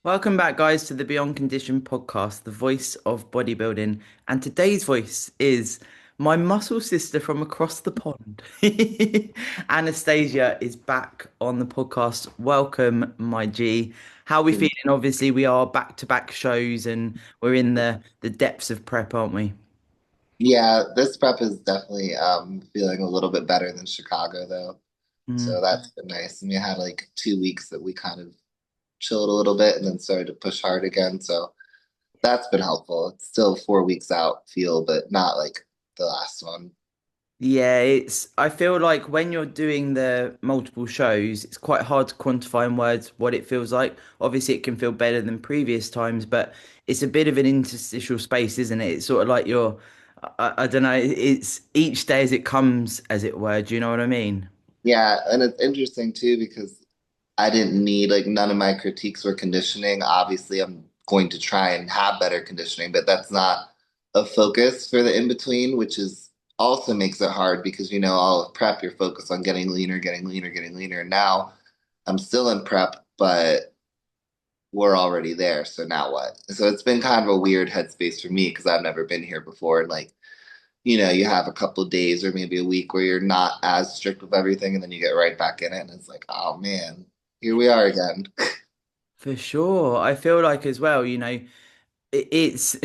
Welcome back, guys, to the Beyond Condition podcast, the voice of bodybuilding. And today's voice is my muscle sister from across the pond. Anastasia is back on the podcast. Welcome, my G. How are we feeling? Obviously, we are back-to-back shows and we're in the depths of prep, aren't we? Yeah, this prep is definitely feeling a little bit better than Chicago though. Mm. So that's been nice. And we had like 2 weeks that we kind of chilled a little bit and then started to push hard again. So that's been helpful. It's still 4 weeks out feel, but not like the last one. Yeah, I feel like when you're doing the multiple shows, it's quite hard to quantify in words what it feels like. Obviously, it can feel better than previous times, but it's a bit of an interstitial space, isn't it? It's sort of like I don't know, it's each day as it comes, as it were. Do you know what I mean? Yeah, and it's interesting too because I didn't need like none of my critiques were conditioning. Obviously, I'm going to try and have better conditioning, but that's not a focus for the in between, which is also makes it hard because all of prep, you're focused on getting leaner, getting leaner, getting leaner. And now I'm still in prep, but we're already there. So now what? So it's been kind of a weird headspace for me because I've never been here before. And like, you have a couple of days or maybe a week where you're not as strict with everything, and then you get right back in it, and it's like, oh man, here we are again. For sure. I feel like as well, it's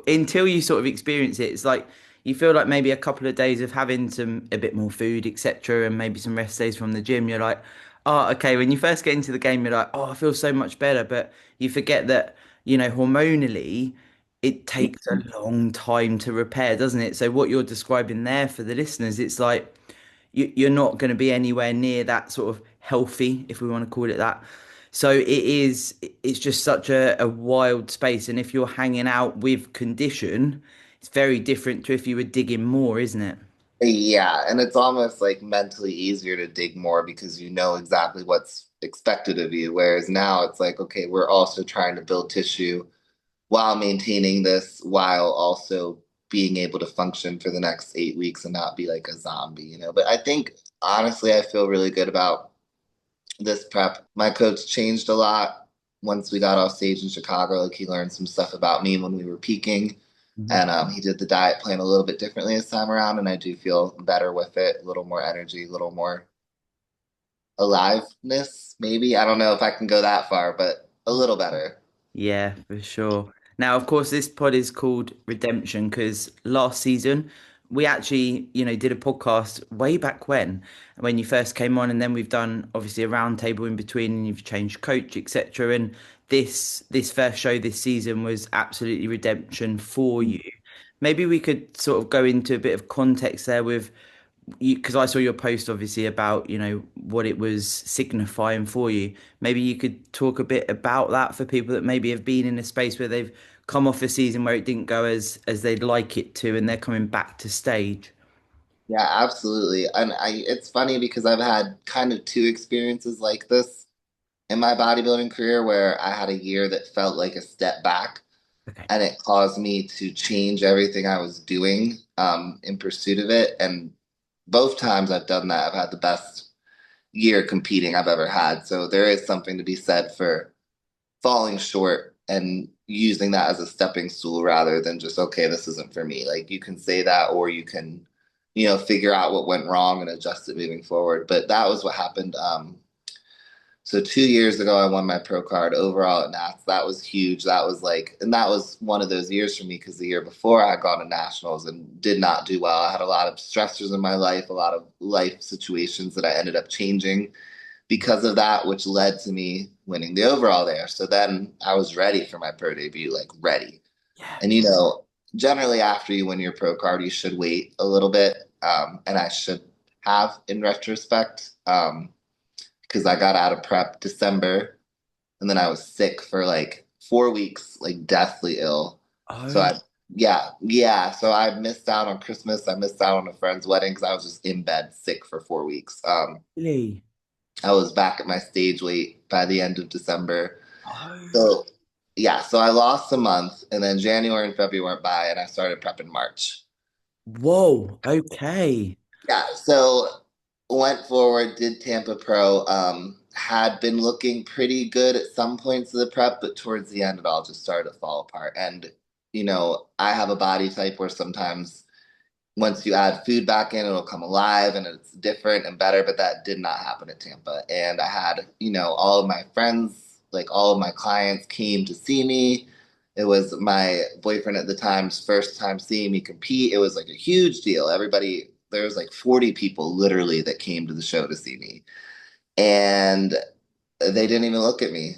until you sort of experience it, it's like you feel like maybe a couple of days of having a bit more food, etc., and maybe some rest days from the gym, you're like, oh, okay. When you first get into the game, you're like, oh, I feel so much better. But you forget that, hormonally, it takes a long time to repair, doesn't it? So what you're describing there for the listeners, it's like you're not going to be anywhere near that sort of healthy, if we want to call it that. So it's just such a wild space. And if you're hanging out with condition, it's very different to if you were digging more, isn't it? Yeah, and it's almost like mentally easier to dig more because you know exactly what's expected of you. Whereas now it's like, okay, we're also trying to build tissue while maintaining this, while also being able to function for the next 8 weeks and not be like a zombie. But I think honestly, I feel really good about this prep. My coach changed a lot once we got off stage in Chicago. Like he learned some stuff about me when we were peaking. Mhm. And he did the diet plan a little bit differently this time around, and I do feel better with it. A little more energy, a little more aliveness, maybe. I don't know if I can go that far, but a little better. Yeah, for sure. Now, of course, this pod is called Redemption because last season we actually, did a podcast way back when you first came on, and then we've done obviously a roundtable in between, and you've changed coach, etc. And this first show this season was absolutely redemption for you. Maybe we could sort of go into a bit of context there with you because I saw your post obviously about what it was signifying for you. Maybe you could talk a bit about that for people that maybe have been in a space where they've come off a season where it didn't go as they'd like it to, and they're coming back to stage. Yeah, absolutely. And it's funny because I've had kind of two experiences like this in my bodybuilding career where I had a year that felt like a step back Okay. and it caused me to change everything I was doing in pursuit of it. And both times I've done that, I've had the best year competing I've ever had. So there is something to be said for falling short and using that as a stepping stool rather than just, okay, this isn't for me. Like you can say that or you can, figure out what went wrong and adjust it moving forward. But that was what happened. So 2 years ago, I won my pro card overall at Nats. That was huge. That was like, and that was one of those years for me because the year before I had gone to nationals and did not do well. I had a lot of stressors in my life, a lot of life situations that I ended up changing because of that, which led to me winning the overall there. So then I was ready for my pro debut, like ready. Yeah. And generally after you win your pro card, you should wait a little bit. And I should have in retrospect. Because I got out of prep December and then I was sick for like 4 weeks, like deathly ill. So Oh, yeah. So I missed out on Christmas. I missed out on a friend's wedding because I was just in bed sick for 4 weeks. really? I was back at my stage weight by the end of December. Oh. So yeah, so I lost a month and then January and February went by and I started prep in March. Whoa. Okay. Yeah, so went forward, did Tampa Pro, had been looking pretty good at some points of the prep, but towards the end, it all just started to fall apart. And, I have a body type where sometimes once you add food back in, it'll come alive and it's different and better. But that did not happen at Tampa. And I had, all of my friends, like all of my clients came to see me. It was my boyfriend at the time's first time seeing me compete. It was like a huge deal. There was like 40 people literally that came to the show to see me. And they didn't even look at me.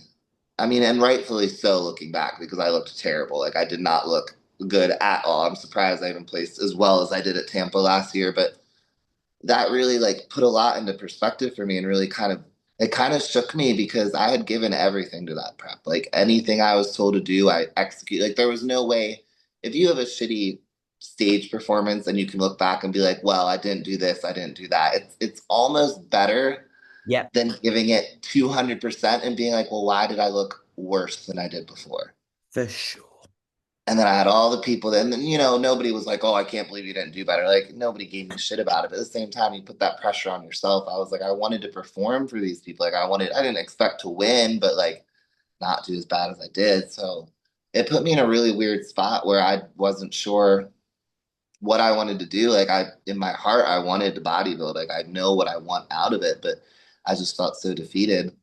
I mean, and rightfully so looking back because I looked terrible. Like I did not look good at all. I'm surprised I even placed as well as I did at Tampa last year, but that really like put a lot into perspective for me and really kind of shook me because I had given everything to that prep. Like anything I was told to do, I execute. Like there was no way if you have a shitty stage performance and you can look back and be like, well, I didn't do this, I didn't do that. It's almost better Yep, than giving it 200% and being like, well, why did I look worse than I did before? for sure. And then I had all the people that, and then, nobody was like, oh, I can't believe you didn't do better. Like, nobody gave me shit about it. But at the same time, you put that pressure on yourself. I was like, I wanted to perform for these people. Like, I didn't expect to win, but like, not do as bad as I did. So it put me in a really weird spot where I wasn't sure what I wanted to do. Like, in my heart, I wanted to bodybuild. Like, I know what I want out of it, but I just felt so defeated.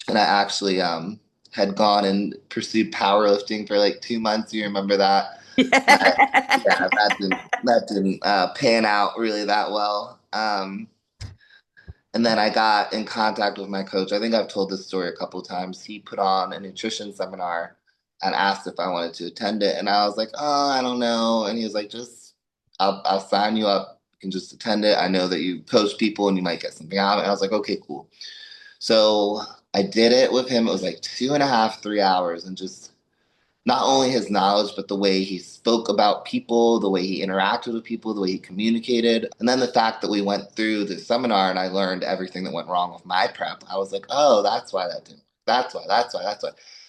And I actually had gone and pursued powerlifting for like 2 months. You remember that? That Yeah. yeah, that didn't pan out really that well. And then I got in contact with my coach. I think I've told this story a couple of times. He put on a nutrition seminar and asked if I wanted to attend it, and I was like, "Oh, I don't know." And he was like, "Just, I'll sign you up. You can just attend it. I know that you coach people and you might get something out of it." And I was like, "Okay, cool." So I did it with him. It was like 2.5, 3 hours, and just not only his knowledge, but the way he spoke about people, the way he interacted with people, the way he communicated. And then the fact that we went through the seminar and I learned everything that went wrong with my prep. I was like, oh, that's why that didn't. That's why.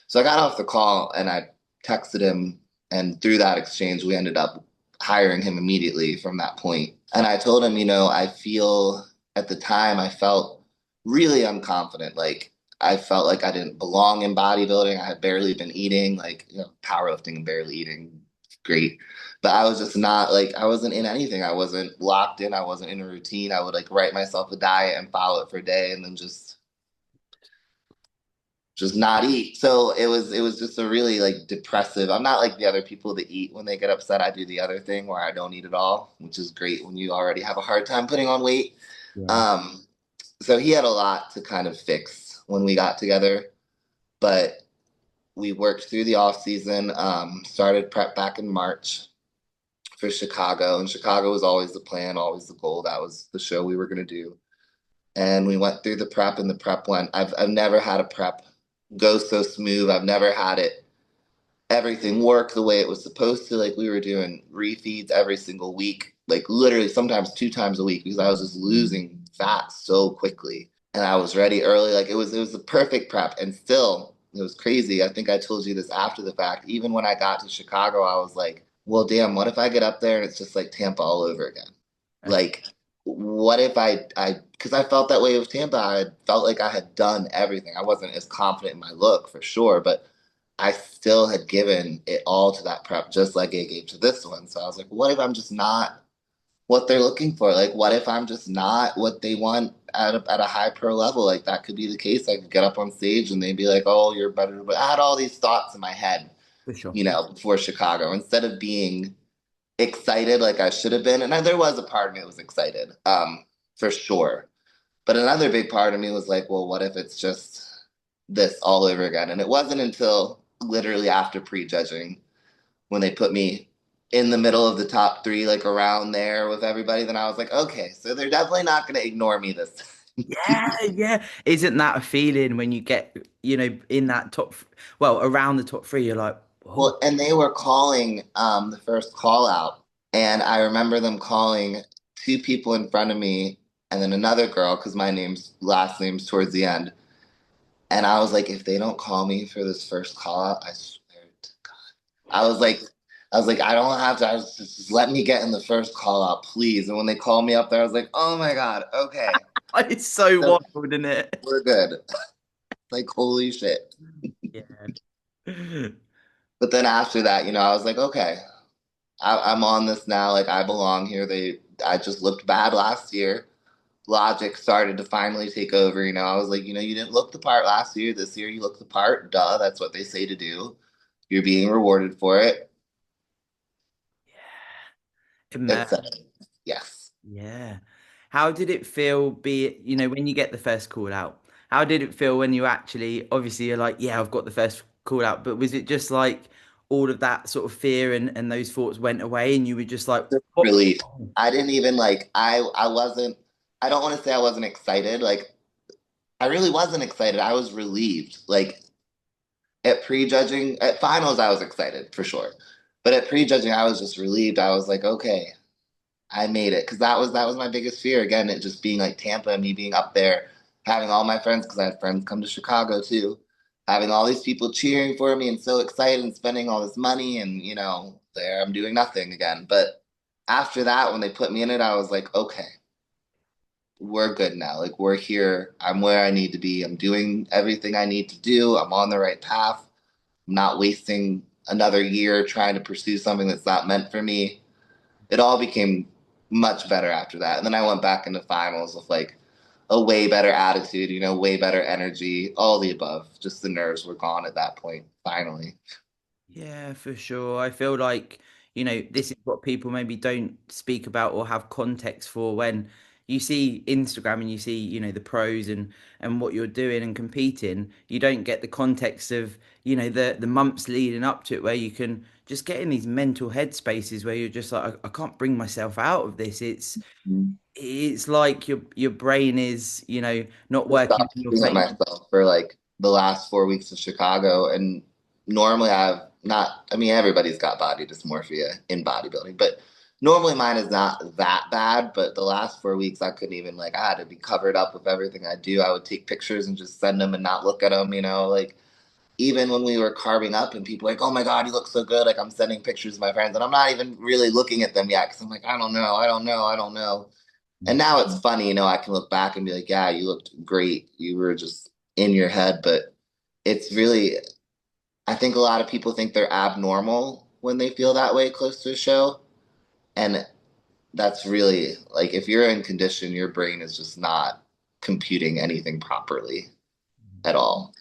So I got off the call and I texted him. And through that exchange, we ended up hiring him immediately from that point. And I told him, I feel at the time I felt really unconfident. Like I felt like I didn't belong in bodybuilding. I had barely been eating, like, powerlifting and barely eating, great. But I was just not like, I wasn't in anything. I wasn't locked in. I wasn't in a routine. I would like write myself a diet and follow it for a day and then just not eat. So it was just a really like depressive. I'm not like the other people that eat when they get upset. I do the other thing where I don't eat at all, which is great when you already have a hard time putting on weight. Yeah. Um, so he had a lot to kind of fix when we got together, but we worked through the off season, started prep back in March for Chicago, and Chicago was always the plan, always the goal. That was the show we were going to do. And we went through the prep, and the prep went. I've never had a prep go so smooth. I've never had it everything work the way it was supposed to. Like we were doing refeeds every single week, like literally sometimes 2 times a week because I was just losing fat so quickly. And I was ready early. Like it was the perfect prep. And still, it was crazy. I think I told you this after the fact. Even when I got to Chicago, I was like, well, damn, what if I get up there and it's just like Tampa all over again? Like, what if because I felt that way with Tampa. I felt like I had done everything. I wasn't as confident in my look for sure, but I still had given it all to that prep, just like I gave to this one. So I was like, what if I'm just not what they're looking for? Like, what if I'm just not what they want at a high pro level? Like, that could be the case. I could get up on stage and they'd be like, oh, you're better. But I had all these thoughts in my head, For sure. before Chicago, instead of being excited like I should have been. And there was a part of me that was excited, for sure. But another big part of me was like, well, what if it's just this all over again? And it wasn't until literally after prejudging when they put me in the middle of the top three, like around there with everybody, then I was like, okay, so they're definitely not going to ignore me this time. Yeah, yeah. Isn't that a feeling when you get, in that well, around the top three, you're like, whoa. Well, and they were calling the first call out, and I remember them calling two people in front of me and then another girl because my name's last name's towards the end. And I was like, if they don't call me for this first call out, I swear to God. I was like, I was like, I don't have to. I was just let me get in the first call out, please. And when they called me up there, I was like, oh my God, okay. It's so So wild, isn't it? we're good. Like, holy shit. Yeah. But then after that, I was like, okay, I'm on this now. Like, I belong here. I just looked bad last year. Logic started to finally take over. I was like, you didn't look the part last year. This year, you look the part. Duh, that's what they say to do. You're being rewarded for it. Yeah. It's yes. Yeah. How did it feel, be it, when you get the first call out? How did it feel when you actually, obviously, you're like, yeah, I've got the first call out, but was it just like all of that sort of fear and those thoughts went away and you were just like, what? Relief. I didn't even like. I wasn't. I don't want to say I wasn't excited. Like, I really wasn't excited. I was relieved. Like, at prejudging, at finals, I was excited for sure. But at prejudging, I was just relieved. I was like, okay, I made it. Because that was my biggest fear. Again, it just being like Tampa, me being up there, having all my friends, because I had friends come to Chicago too, having all these people cheering for me and so excited and spending all this money. And, there I'm doing nothing again. But after that, when they put me in it, I was like, okay, we're good now. Like, we're here. I'm where I need to be. I'm doing everything I need to do. I'm on the right path. I'm not wasting another year trying to pursue something that's not meant for me. It all became much better after that. And then I went back into finals with like a way better attitude, way better energy, all the above. Just the nerves were gone at that point, finally. Yeah, for sure. I feel like, this is what people maybe don't speak about or have context for when you see Instagram and you see, the pros and what you're doing and competing. You don't get the context of, the months leading up to it where you can just get in these mental headspaces where you're just like, I can't bring myself out of this. It's like your brain is, not I working stopped in your shooting at favor. myself for like the last 4 weeks of Chicago. And normally I've not, I mean, everybody's got body dysmorphia in bodybuilding, but normally mine is not that bad. But the last 4 weeks, I couldn't even, like, I had to be covered up with everything I do. I would take pictures and just send them and not look at them, like even when we were carving up and people were like, oh my God, you look so good. Like, I'm sending pictures to my friends and I'm not even really looking at them yet because I'm like, I don't know, I don't know, I don't know. And now it's funny, I can look back and be like, yeah, you looked great. You were just in your head. But it's really, I think a lot of people think they're abnormal when they feel that way close to a show. And that's really like, if you're in condition, your brain is just not computing anything properly at all.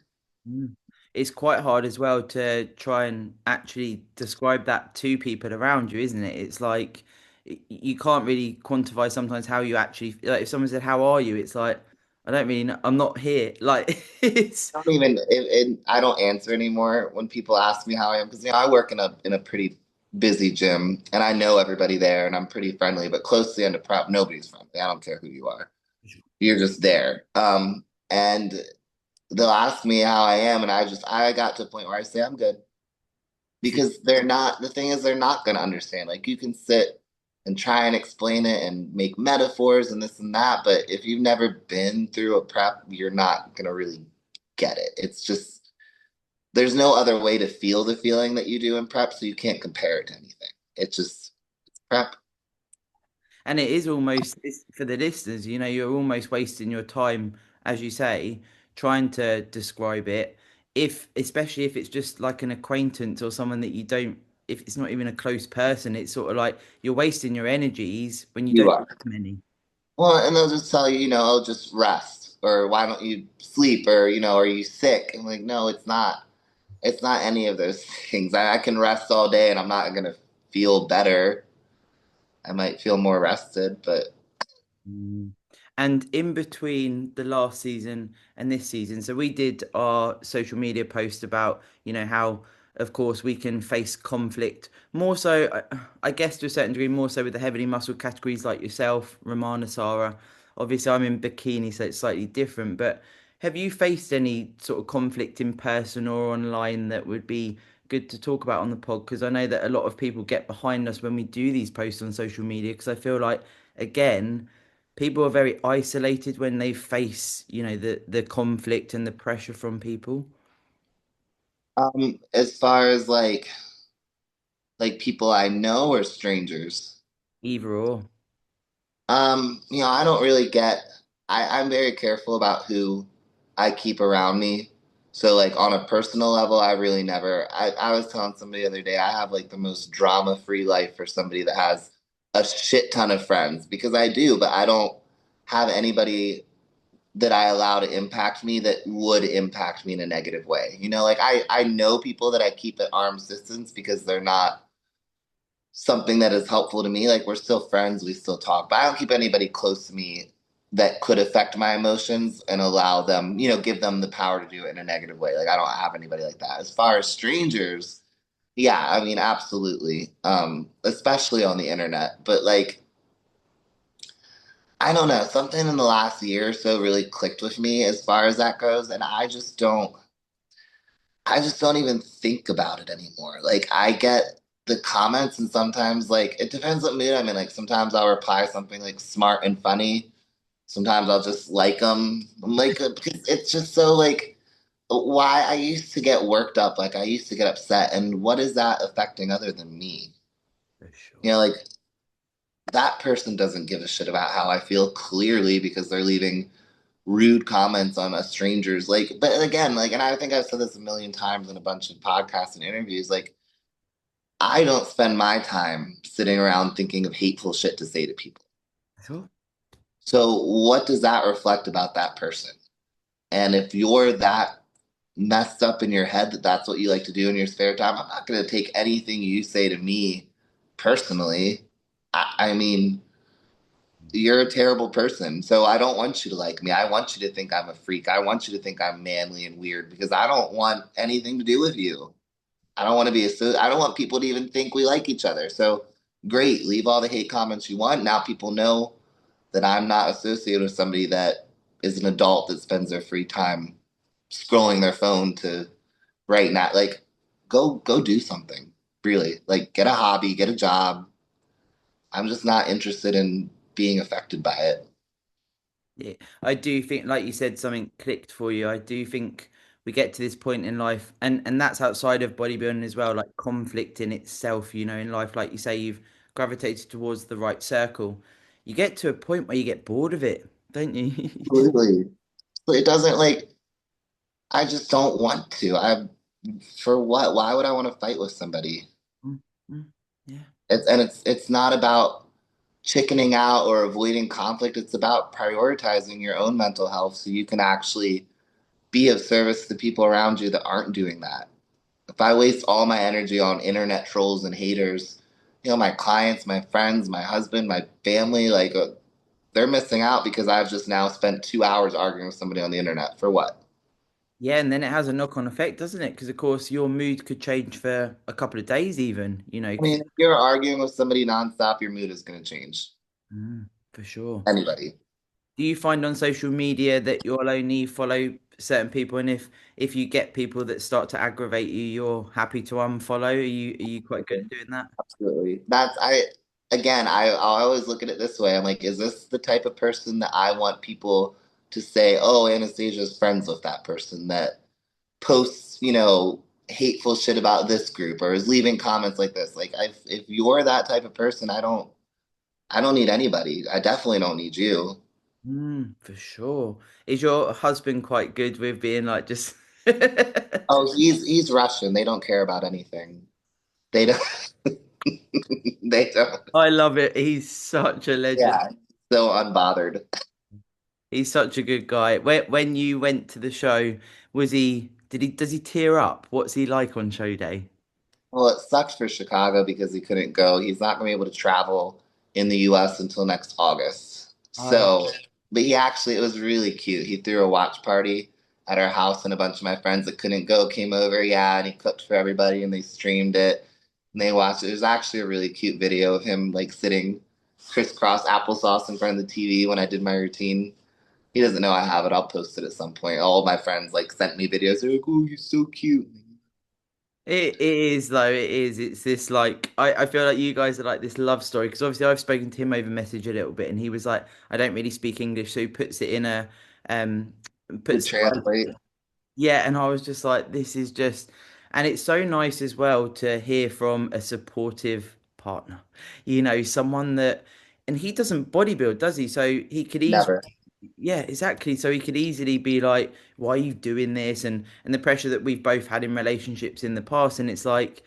Mm. It's quite hard as well to try and actually describe that to people around you, isn't it? It's like you can't really quantify sometimes how you actually like if someone said, "How are you?" It's like I don't really know. I'm not here. Like it's I don't even, I don't answer anymore when people ask me how I am because, I work in a pretty busy gym and I know everybody there and I'm pretty friendly, but close to the end of prep, nobody's friendly. I don't care who you are. You're just there. And they'll ask me how I am, and I got to a point where I say I'm good because they're not. The thing is, they're not going to understand. Like, you can sit and try and explain it and make metaphors and this and that, but if you've never been through a prep, you're not going to really get it. It's just there's no other way to feel the feeling that you do in prep, so you can't compare it to anything. It's just prep. and it is almost it's, for the listeners, you're almost wasting your time, as you say, trying to describe it. If especially if it's just like an acquaintance or someone that you don't, if it's not even a close person, it's sort of like you're wasting your energies when you You don't are. have many. Well, and they'll just tell you, oh, just rest, or why don't you sleep, or are you sick? I'm like, no, it's not. It's not any of those things. I can rest all day and I'm not gonna feel better. I might feel more rested, but Mm. And in between the last season and this season, so we did our social media post about, how, of course, we can face conflict more so, I guess to a certain degree, more so with the heavily muscle categories like yourself, Romana, Sarah. Obviously, I'm in bikini, so it's slightly different. But have you faced any sort of conflict in person or online that would be good to talk about on the pod? Because I know that a lot of people get behind us when we do these posts on social media, because I feel like, again, people are very isolated when they face, the conflict and the pressure from people. as far as like Like people I know or strangers? Either or. I don't really get I'm very careful about who I keep around me. So like on a personal level, I really never I was telling somebody the other day, I have like the most drama-free life for somebody that has a shit ton of friends because I do, but I don't have anybody that I allow to impact me that would impact me in a negative way. Like I know people that I keep at arm's distance because they're not something that is helpful to me. Like we're still friends, we still talk, but I don't keep anybody close to me that could affect my emotions and allow them, give them the power to do it in a negative way. Like I don't have anybody like that. As far as strangers, yeah, I mean, absolutely. Especially on the internet. But like, I don't know, something in the last year or so really clicked with me as far as that goes. And I just don't even think about it anymore. Like I get the comments and sometimes like it depends what mood I'm in. Like sometimes I'll reply something like smart and funny. Sometimes I'll just like them. I'm like because it's just so like why I used to get worked up, like I used to get upset, and what is that affecting other than me? For sure. Like that person doesn't give a shit about how I feel clearly because they're leaving rude comments on a stranger's like but again like and I think I've said this a million times in a bunch of podcasts and interviews like I don't spend my time sitting around thinking of hateful shit to say to people. So, So, what does that reflect about that person? And if you're that messed up in your head that that's what you like to do in your spare time, I'm not going to take anything you say to me personally. I mean, you're a terrible person. So, I don't want you to like me. I want you to think I'm a freak. I want you to think I'm manly and weird because I don't want anything to do with you. I don't want to be I don't want people to even think we like each other. So great, leave all the hate comments you want. Now people know that I'm not associated with somebody that is an adult that spends their free time scrolling their phone to right now. Like go do something. Really. Like get a hobby, get a job. I'm just not interested in being affected by it. yeah, I do think, like you said, something clicked for you. I do think we get to this point in life, and that's outside of bodybuilding as well, like conflict in itself, in life, like you say, you've gravitated towards the right circle. You get to a point where you get bored of it, don't you? You just Really. It doesn't like I just don't want to. For what? Why would I want to fight with somebody? mm, mm, yeah. It's not about chickening out or avoiding conflict. It's about prioritizing your own mental health so you can actually be of service to the people around you that aren't doing that. If I waste all my energy on internet trolls and haters, my clients, my friends, my husband, my family, like they're missing out because I've just now spent 2 hours arguing with somebody on the internet for what? Yeah, and then it has a knock-on effect, doesn't it? Because of course your mood could change for a couple of days even, I because mean, if you're arguing with somebody nonstop, your mood is going to change. for sure. Anybody. Do you find on social media that you'll only follow certain people, and if you get people that start to aggravate you, you're happy to unfollow? Are you quite good at doing that? Absolutely. I always look at it this way. I'm like, is this the type of person that I want people to say, oh, Anastasia's friends with that person that posts, hateful shit about this group or is leaving comments like this? Like, if you're that type of person, I don't need anybody. I definitely don't need you. For sure. Is your husband quite good with being like just Oh, he's Russian. They don't care about anything. They don't. They don't. I love it. He's such a legend. Yeah, so unbothered. He's such a good guy. When you went to the show, does he tear up? What's he like on show day? Well, it sucks for Chicago because he couldn't go. He's not going to be able to travel in the US until next August. Oh, But it was really cute. He threw a watch party at our house, and a bunch of my friends that couldn't go came over. Yeah, and he cooked for everybody, and they streamed it and they watched it. There's actually a really cute video of him like sitting crisscross applesauce in front of the TV when I did my routine. He doesn't know I have it. I'll post it at some point. All of my friends like sent me videos. They're like, "Oh, you're so cute." it is though. It is. It's this like I feel like you guys are like this love story because obviously I've spoken to him over message a little bit and he was like I don't really speak English so he puts it in um To puts translate. yeah and I was just like this is just And it's so nice as well to hear from a supportive partner, someone that, and he doesn't bodybuild, does he? So he could easily, Never. yeah, exactly. So he could easily be like, why are you doing this? And the pressure that we've both had in relationships in the past. And it's like,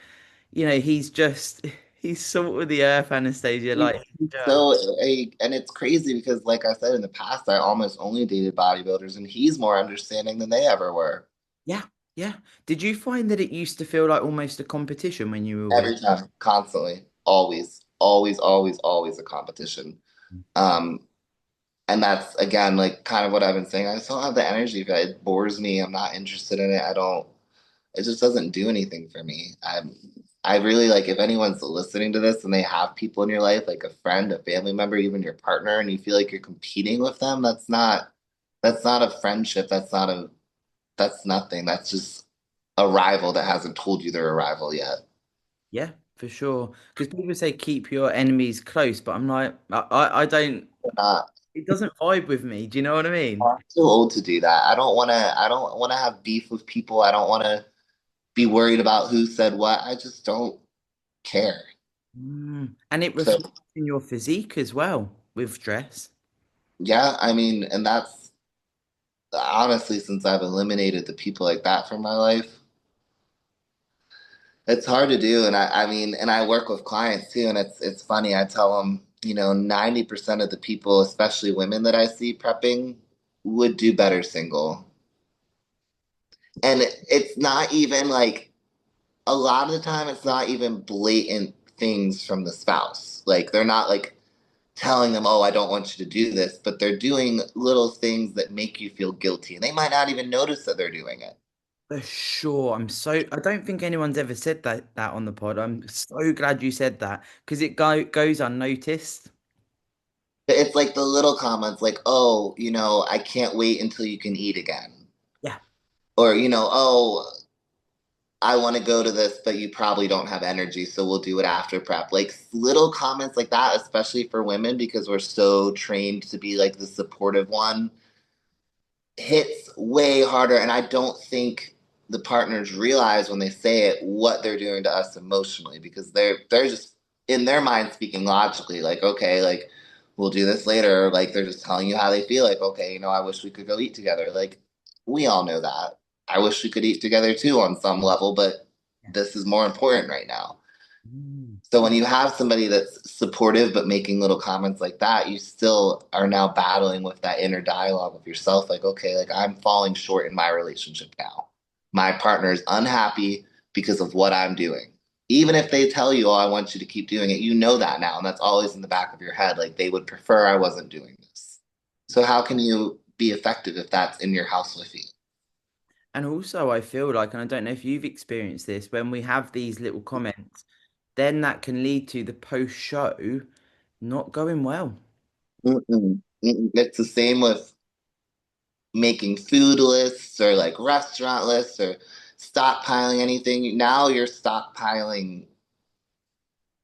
he's just, he's salt of the earth, Anastasia. He's Like, yeah. so, and it's crazy because, like I said in the past, I almost only dated bodybuilders, and he's more understanding than they ever were. Yeah, yeah. Did you find that it used to feel like almost a competition when you were with? Every time, constantly, always, always, always, always a competition. Um, and that's again like kind of what I've been saying. I just don't have the energy for it. It bores me. I'm not interested in it. I don't. It just doesn't do anything for me. I really like if anyone's listening to this and they have people in your life, like a friend, a family member, even your partner, and you feel like you're competing with them, that's not a friendship. That's nothing. That's just a rival that hasn't told you they're a rival yet. Yeah, for sure. Because people say keep your enemies close, but I'm like, I don't. They're not. It doesn't vibe with me. Do you know what I mean? I'm too old to do that. I don't wanna have beef with people. I don't wanna be worried about who said what. I just don't care. And it So reflects in your physique as well with dress. yeah, I mean, and that's honestly, since I've eliminated the people like that from my life, it's hard to do. And I mean, and I work with clients too, and it's funny. I tell them, 90% of the people, especially women that I see prepping, would do better single. And it's not even like a lot of the time, it's not even blatant things from the spouse. Like they're not like telling them, "Oh, I don't want you to do this," but they're doing little things that make you feel guilty, and they might not even notice that they're doing it. For sure. I don't think anyone's ever said that on the pod. I'm so glad you said that because it goes unnoticed. It's like the little comments like, "Oh, I can't wait until you can eat again." Yeah. Or, "Oh, I want to go to this, but you probably don't have energy, so we'll do it after prep." Like little comments like that, especially for women because we're so trained to be like the supportive one, hits way harder. And I don't think the partners realize when they say it what they're doing to us emotionally because they're just in their mind speaking logically, like, okay, like we'll do this later. Like they're just telling you how they feel, like, okay, I wish we could go eat together. Like we all know that. I wish we could eat together too on some level, but Yeah. this is more important right now. Mm. So when you have somebody that's supportive but making little comments like that, you still are now battling with that inner dialogue of yourself, like, okay, like I'm falling short in my relationship now. My partner is unhappy because of what I'm doing. Even if they tell you, "Oh, I want you to keep doing it," you know that now, and that's always in the back of your head. Like they would prefer I wasn't doing this. So how can you be effective if that's in your house with you? And also, I feel like, and I don't know if you've experienced this, when we have these little comments, then that can lead to the post show not going well. Mm-mm. Mm-mm. It's the same with making food lists or like restaurant lists or stockpiling anything. Now you're stockpiling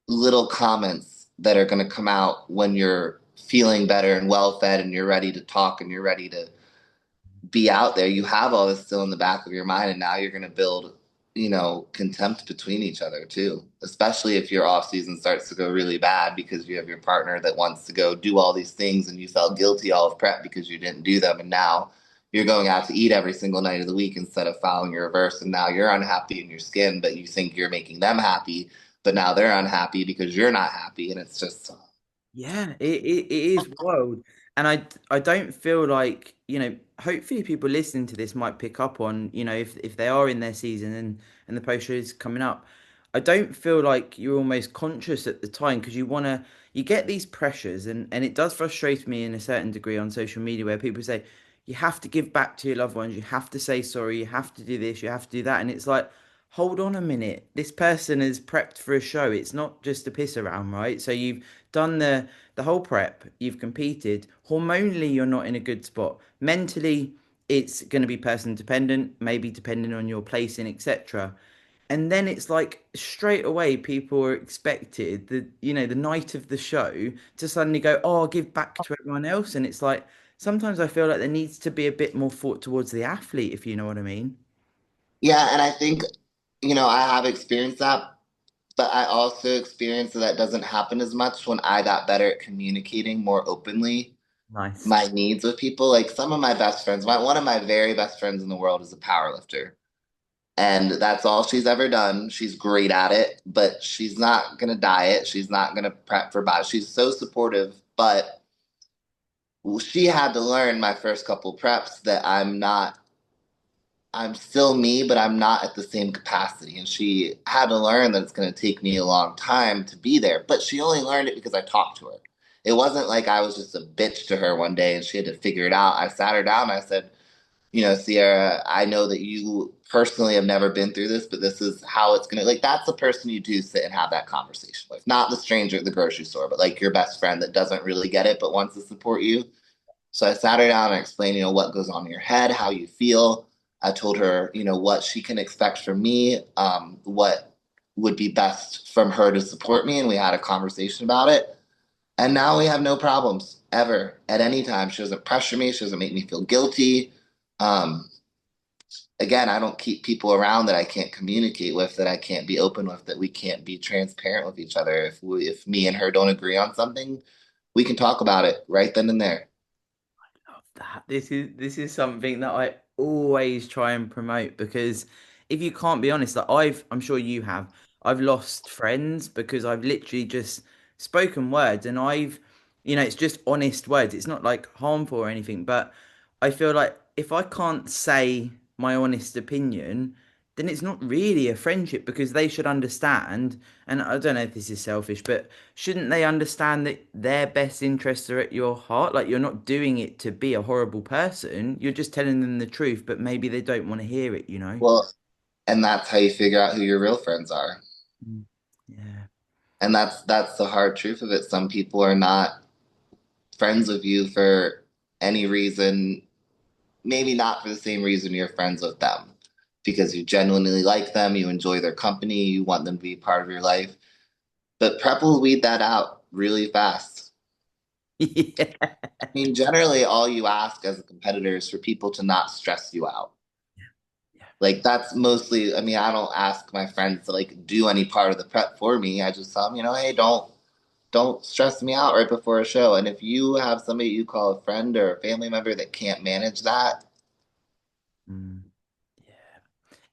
little comments that are going to come out when you're feeling better and well fed and you're ready to talk and you're ready to be out there. You have all this still in the back of your mind, and now you're going to build, contempt between each other too. Especially if your off season starts to go really bad because you have your partner that wants to go do all these things, and you felt guilty all of prep because you didn't do them, and now you're going out to eat every single night of the week instead of following your reverse, and now you're unhappy in your skin, but you think you're making them happy, but now they're unhappy because you're not happy, and it's just Yeah, it is wild. And I don't feel like, hopefully people listening to this might pick up on, if they are in their season and the post show is coming up. I don't feel like you're almost conscious at the time because you get these pressures and it does frustrate me in a certain degree on social media where people say you have to give back to your loved ones, you have to say sorry, you have to do this, you have to do that. And it's like, hold on a minute. This person has prepped for a show. It's not just a piss around, right? So you've done the whole prep, you've competed. Hormonally, you're not in a good spot. Mentally, it's going to be person dependent, maybe depending on your placing, etc. And then it's like straight away, people are expected the night of the show to suddenly go, oh, I'll give back to everyone else. And it's like sometimes I feel like there needs to be a bit more thought towards the athlete, if you know what I mean. yeah. And I think I have experienced that, but I also experienced that doesn't happen as much when I got better at communicating more openly Nice. my needs with people. Like some of my best friends, one of my very best friends in the world is a power lifter. And that's all she's ever done. She's great at it, but she's not gonna diet. She's not gonna prep for body. She's so supportive, but she had to learn my first couple preps that I'm still me, but I'm not at the same capacity. And she had to learn that it's going to take me a long time to be there. But she only learned it because I talked to her. It wasn't like I was just a bitch to her one day and she had to figure it out. I sat her down and I said, Sierra, I know that you personally have never been through this, but this is how it's going to, like, that's the person you do sit and have that conversation with. Not the stranger at the grocery store, but like your best friend that doesn't really get it, but wants to support you. So I sat her down and explained, what goes on in your head, how you feel. I told her, what she can expect from me, what would be best from her to support me. And we had a conversation about it. And now we have no problems ever at any time. She doesn't pressure me. She doesn't make me feel guilty. Um, Again, I don't keep people around that I can't communicate with, that I can't be open with, that we can't be transparent with each other. If me and her don't agree on something, we can talk about it right then and there. Love that. This is something that I always try and promote because if you can't be honest, like I'm sure you have, I've lost friends because I've literally just spoken words and it's just honest words. It's not like harmful or anything, but I feel like if I can't say my honest opinion, then it's not really a friendship because they should understand. And I don't know if this is selfish, but shouldn't they understand that their best interests are at your heart? Like you're not doing it to be a horrible person. You're just telling them the truth, but maybe they don't want to hear it, you know? Well, and that's how you figure out who your real friends are. Mm. Yeah. And that's the hard truth of it. Some people are not friends with you for any reason, maybe not for the same reason you're friends with them, because you genuinely like them, you enjoy their company, you want them to be part of your life. But prep will weed that out really fast. Yeah. I mean, generally, all you ask as a competitor is for people to not stress you out. Yeah. Like that's mostly, I mean, I don't ask my friends to like do any part of the prep for me. I just tell them, hey, don't stress me out right before a show. And if you have somebody you call a friend or a family member that can't manage that, Mm. Yeah.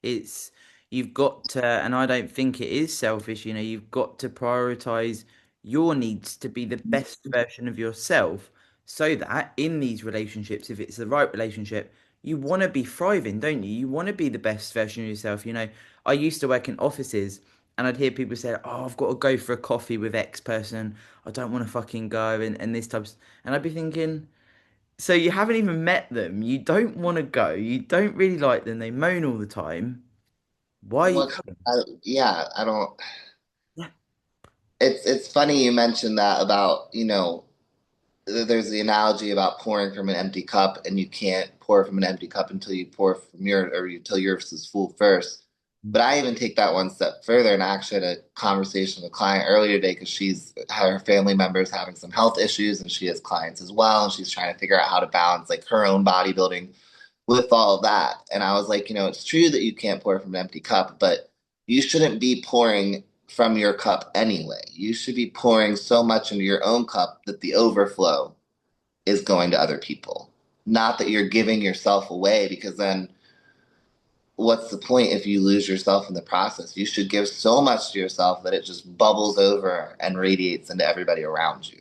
It's you've got to, and I don't think it is selfish, you've got to prioritize your needs to be the best version of yourself so that in these relationships, if it's the right relationship, you want to be thriving, don't you? You want to be the best version of yourself. I used to work in offices and I'd hear people say, "Oh, I've got to go for a coffee with X person. I don't want to fucking go," and this type of, and I'd be thinking, so you haven't even met them. You don't want to go. You don't really like them. They moan all the time. Why are you what? going? Yeah, I don't. Yeah. It's funny you mentioned that about there's the analogy about pouring from an empty cup, and you can't pour from an empty cup until you pour from until yours is full first. But I even take that one step further, and I actually had a conversation with a client earlier today because her family member is having some health issues, and she has clients as well, and she's trying to figure out how to balance like her own bodybuilding with all of that. And I was like, it's true that you can't pour from an empty cup, but you shouldn't be pouring from your cup anyway. You should be pouring so much into your own cup that the overflow is going to other people. Not that you're giving yourself away, because then what's the point if you lose yourself in the process? You should give so much to yourself that it just bubbles over and radiates into everybody around you.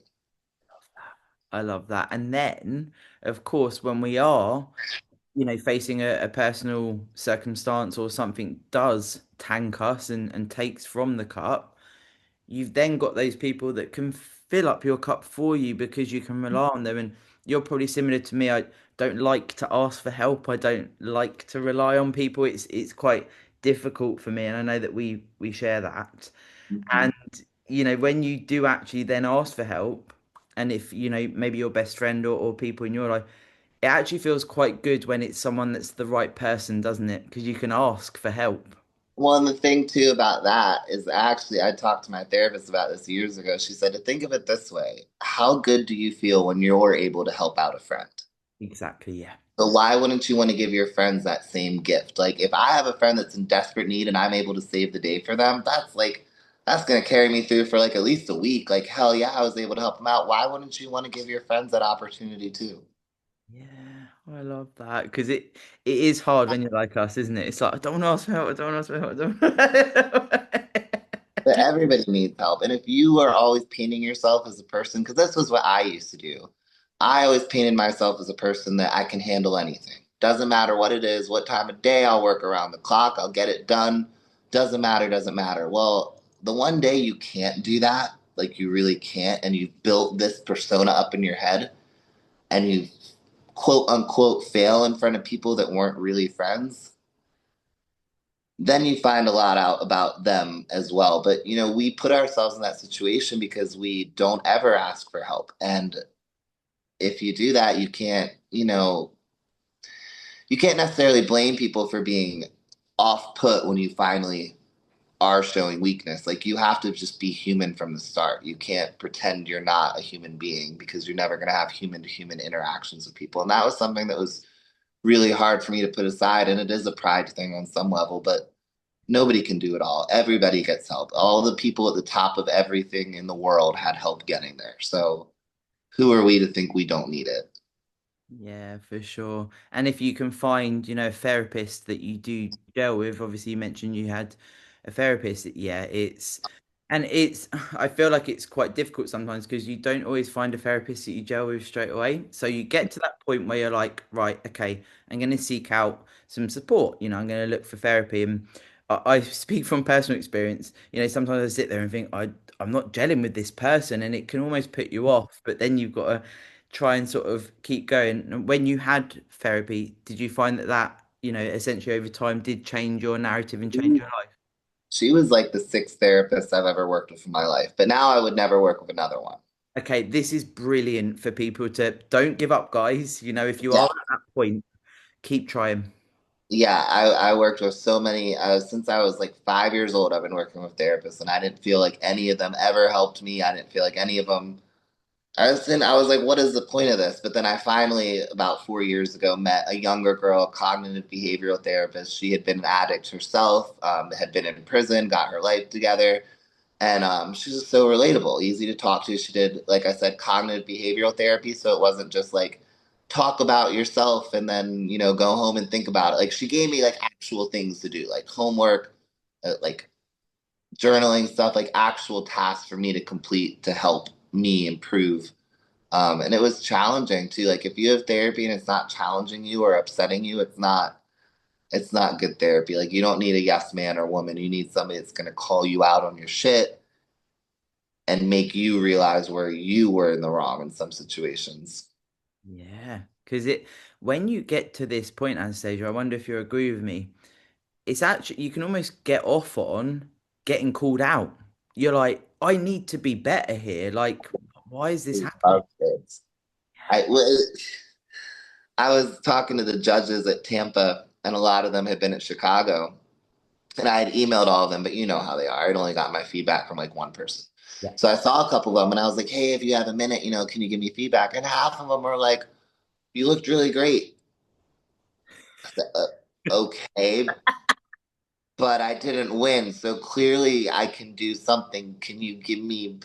I love that. And then, of course, when we are, facing a personal circumstance or something does tank us and takes from the cup, you've then got those people that can fill up your cup for you because you can rely on them. And you're probably similar to me. I don't like to ask for help. I don't like to rely on people. It's quite difficult for me, and I know that we share that. Mhm. And when you do actually then ask for help, and if maybe your best friend or people in your life, it actually feels quite good when it's someone that's the right person, doesn't it? Because you can ask for help. Well, and the thing too about that is actually, I talked to my therapist about this years ago. She said to think of it this way: how good do you feel when you're able to help out a friend? Exactly, yeah. So why wouldn't you want to give your friends that same gift? Like if I have a friend that's in desperate need and I'm able to save the day for them, that's gonna carry me through for like at least a week. Like hell yeah, I was able to help them out. Why wouldn't you want to give your friends that opportunity too? Yeah, I love that because it is hard when you're like us, isn't it? It's like I don't want to ask for help. I don't want to ask for help. I don't But everybody needs help. And if you are always painting yourself as a person, because this was what I used to do, I always painted myself as a person that I can handle anything. Doesn't matter what it is, what time of day, I'll work around the clock, I'll get it done. Doesn't matter, doesn't matter. Well, the one day you can't do that, like you really can't, and you've built this persona up in your head, and you quote unquote fail in front of people that weren't really friends, then you find a lot out about them as well. But we put ourselves in that situation because we don't ever ask for help. And if you do that, you can't necessarily blame people for being off put when you finally are showing weakness. Like you have to just be human from the start. You can't pretend you're not a human being because you're never going to have human to human interactions with people. And that was something that was really hard for me to put aside. And it is a pride thing on some level, but nobody can do it all. Everybody gets help. All the people at the top of everything in the world had help getting there. So who are we to think we don't need it? Yeah, for sure. And if you can find, a therapist that you do gel with, obviously you mentioned you had a therapist. Yeah, I feel like it's quite difficult sometimes because you don't always find a therapist that you gel with straight away. So you get to that point where you're like, right, okay, I'm going to seek out some support. I'm going to look for therapy. And I speak from personal experience. Sometimes I sit there and think, I'm not gelling with this person, and it can almost put you off. But then you've got to try and sort of keep going. And when you had therapy, did you find that essentially over time did change your narrative and change your life? She was like the sixth therapist I've ever worked with in my life, but now I would never work with another one. Okay, this is brilliant for people to don't give up, guys. If you are Yeah. at that point, keep trying. Yeah, I worked with so many since I was like 5 years old. I've been working with therapists, and I didn't feel like any of them ever helped me. I didn't feel like any of them I was like, what is the point of this? But then I finally, about 4 years ago, met a younger girl, cognitive behavioral therapist. She had been an addict herself, had been in prison, got her life together. And she's just so relatable, easy to talk to. She did, like I said, cognitive behavioral therapy. So it wasn't just like talk about yourself and then, go home and think about it. Like she gave me like actual things to do, like homework, like journaling stuff, like actual tasks for me to complete to help me improve and it was challenging too. Like if you have therapy and it's not challenging you or upsetting you, it's not good therapy. Like you don't need a yes man or woman. You need somebody that's gonna call you out on your shit and make you realize where you were in the wrong in some situations. Yeah, because when you get to this point, Anastasia, I wonder if you agree with me. It's actually you can almost get off on getting called out. You're like, I need to be better here. Like, why is this We happening? love kids. I was talking to the judges at Tampa, and a lot of them had been at Chicago, and I had emailed all of them, but you know how they are. I'd only got my feedback from like one person. Yeah. So I saw a couple of them, and I was like, "Hey, if you have a minute, can you give me feedback?" And half of them were like, "You looked really great." I said, okay, but I didn't win, so clearly I can do something. Can you give me and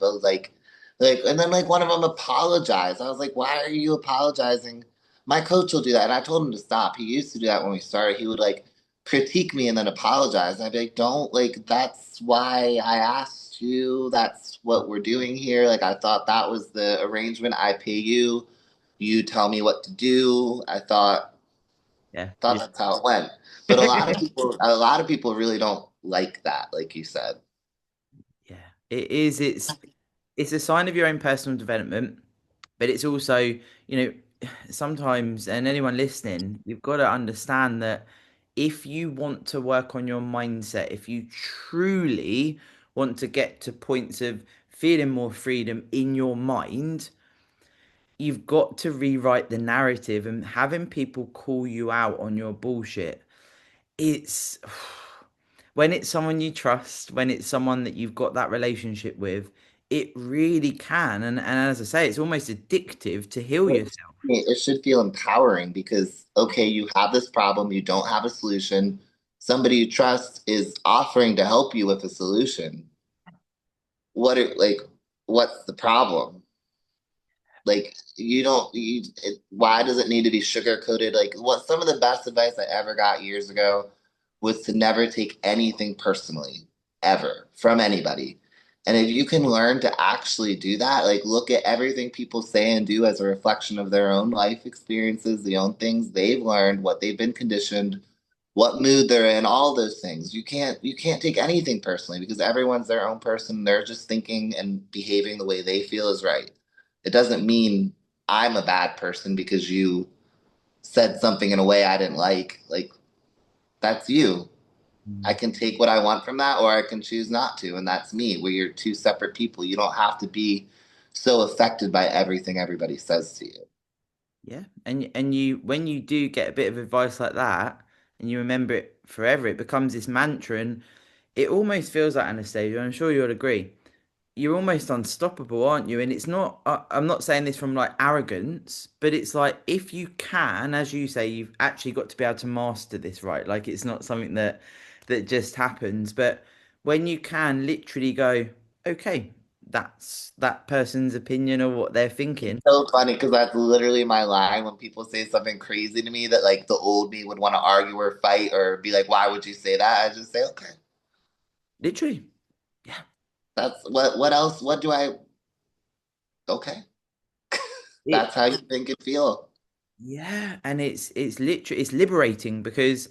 then like one of them apologized. I was like, why are you apologizing? My coach will do that, and I told him to stop. He used to do that when we started. He would like critique me and then apologize. And I'd be like, don't like. That's why I asked you. That's what we're doing here. Like I thought that was the arrangement. I pay you. You tell me what to do. I Yeah. thought that's how it went. But a lot of people really don't like that, like you said. Yeah, it is. It's a sign of your own personal development, but it's also, sometimes, and anyone listening, you've got to understand that if you want to work on your mindset, if you truly want to get to points of feeling more freedom in your mind, you've got to rewrite the narrative and having people call you out on your bullshit. It's when it's someone you trust, when it's someone that you've got that relationship with, it really can. And as I say, it's almost addictive to heal yourself. It should feel empowering because, okay, you have this problem, you don't have a solution. Somebody you trust is offering to help you with a solution. Like, what's the problem? Like, you don't, why does it need to be sugar coated? Like, what some of the best advice I ever got years ago was to never take anything personally, ever, from anybody. And if you can learn to actually do that, like, look at everything people say and do as a reflection of their own life experiences, the own things they've learned, what they've been conditioned, what mood they're in, all those things. You can't take anything personally because everyone's their own person. They're just thinking and behaving the way they feel is right. It doesn't mean I'm a bad person because you said something in a way I didn't like. Like, that's you. I Mm. can take what I want from that or I can choose not to. And that's me. We're two separate people. You don't have to be so affected by everything everybody says to you. Yeah. And you when you do get a bit of advice like that and you remember it forever, it becomes this mantra and it almost feels like Anastasia, I'm sure you'll agree. You're almost unstoppable, aren't you? And it's not, I'm not saying this from like arrogance, but it's like if you can, as you say, you've actually got to be able to master this, right? Like it's not something that just happens, but when you can literally go, okay, that's that person's opinion or what they're thinking. So funny because that's literally my line when people say something crazy to me that like the old me would want to argue or fight or be like, why would you say that? I just say, okay, Literally. Yeah. that's what else? What do I okay. It That's how you think and feel. Yeah, and it's literally it's liberating because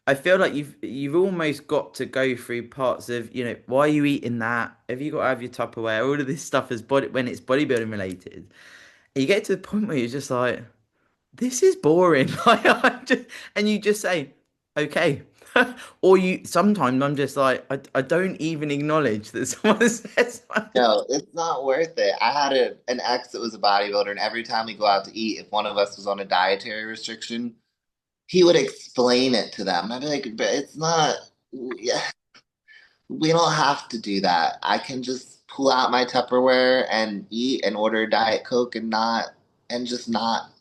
I feel like you've almost got to go through parts of, why are you eating that? Have you got to have your Tupperware? All of this stuff is body when it's bodybuilding related. And you get to the point where you're just like, this is boring. Like and you just say, okay. Or you sometimes I'm just like, I don't even acknowledge that someone says something. No, it's not worth it. I had an ex that was a bodybuilder, and every time we go out to eat, if one of us was on a dietary restriction, he would explain it to them. I'd be like, but it's not, yeah, we don't have to do that. I can just pull out my Tupperware and eat and order a Diet Coke and not, and just not.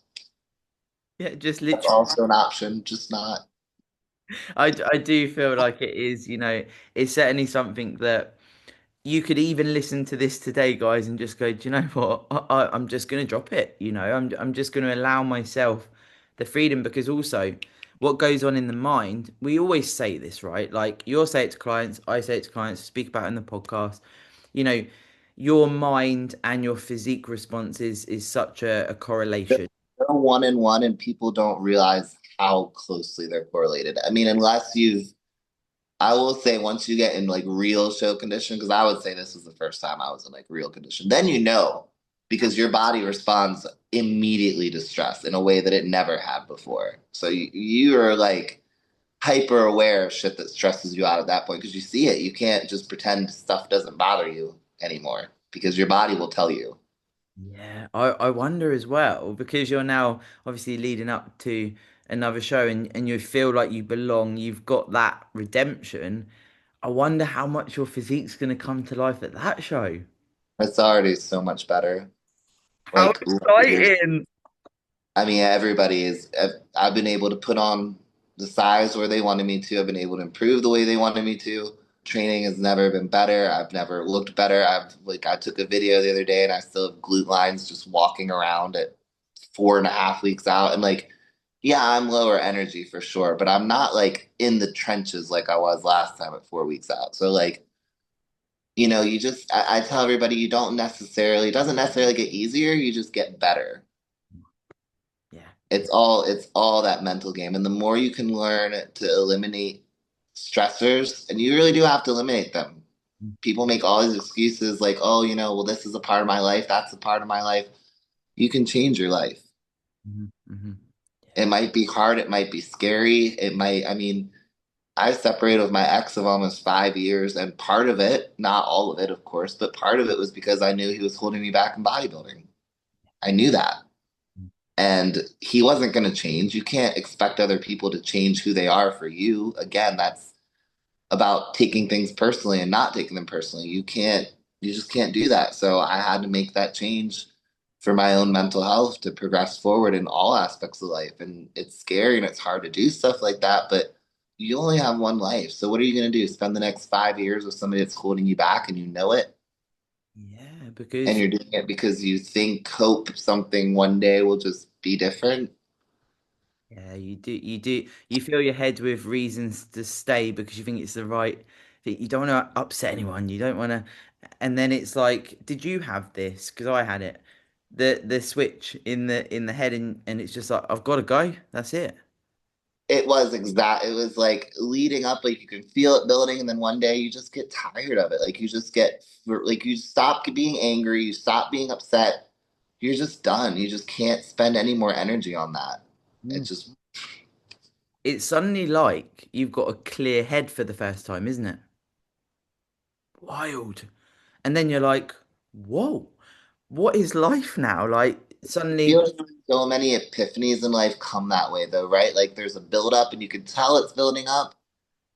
Yeah, just That's literally. also an option, just not. I do feel like it is, it's certainly something that you could even listen to this today, guys, and just go, do you know what? I'm just going to drop it. I'm just going to allow myself the freedom because also what goes on in the mind, we always say this, right? Like you'll say it to clients, I say it to clients, speak about it in the podcast. You know, your mind and your physique response is such a correlation. They're one in one, and people don't realize how closely they're correlated. I mean, unless you've I will say once you get in like real show condition, because I would say this was the first time I was in like real condition, then you know because your body responds immediately to stress in a way that it never had before. So you are like hyper aware of shit that stresses you out at that point because you see it. You can't just pretend stuff doesn't bother you anymore because your body will tell you. Yeah, I wonder as well because you're now obviously leading up to another show and you feel like you belong, you've got that redemption. I wonder how much your physique's going to come to life at that show. It's already so much better. How Like exciting! I mean, everybody is. I've been able to put on the size where they wanted me to. I've been able to improve the way they wanted me to. Training has never been better. I've never looked better. I took a video the other day and I still have glute lines just walking around at 4.5 weeks out. And like, yeah, I'm lower energy for sure, but I'm not like in the trenches like I was last time at 4 weeks out. So like, I tell everybody you don't necessarily, it doesn't necessarily get easier. You just get better. Yeah. It's all that mental game. And the more you can learn to eliminate stressors, and you really do have to eliminate them. People make all these excuses like, oh, well, this is a part of my life, that's a part of my life. You can change your life. Hmm. Hmm. It might be hard, it might be scary. I mean, I separated with my ex of almost 5 years, and part of it, not all of it, of course, but part of it was because I knew he was holding me back in bodybuilding. I knew that. And he wasn't going to change. You can't expect other people to change who they are for you. Again, that's about taking things personally and not taking them personally. You can't. You just can't do that. So I had to make that change for my own mental health to progress forward in all aspects of life. And it's scary and it's hard to do stuff like that, but you only have one life. So what are you going to do? Spend the next 5 years with somebody that's holding you back and you know it? Yeah, And because you're doing it because you think, hope something one day will just be different. yeah, you fill your head with reasons to stay because you think it's the right. You don't want to upset anyone. You don't want to, and then it's like, did you have this? Because I had it, the switch in the head, and it's just like I've got to go. That's it. It was like leading up, like you can feel it building, and then one day you just get tired of it. Like you just get, like you stop being angry, you stop being upset. You're just done. You just can't spend any more energy on that. Mm. It's just, It's suddenly like you've got a clear head for the first time, isn't it? Wild. And then you're like, whoa, what is life now? Like I feel suddenly. like so many epiphanies in life come that way, though, right? Like there's a build up, and you can tell it's building up,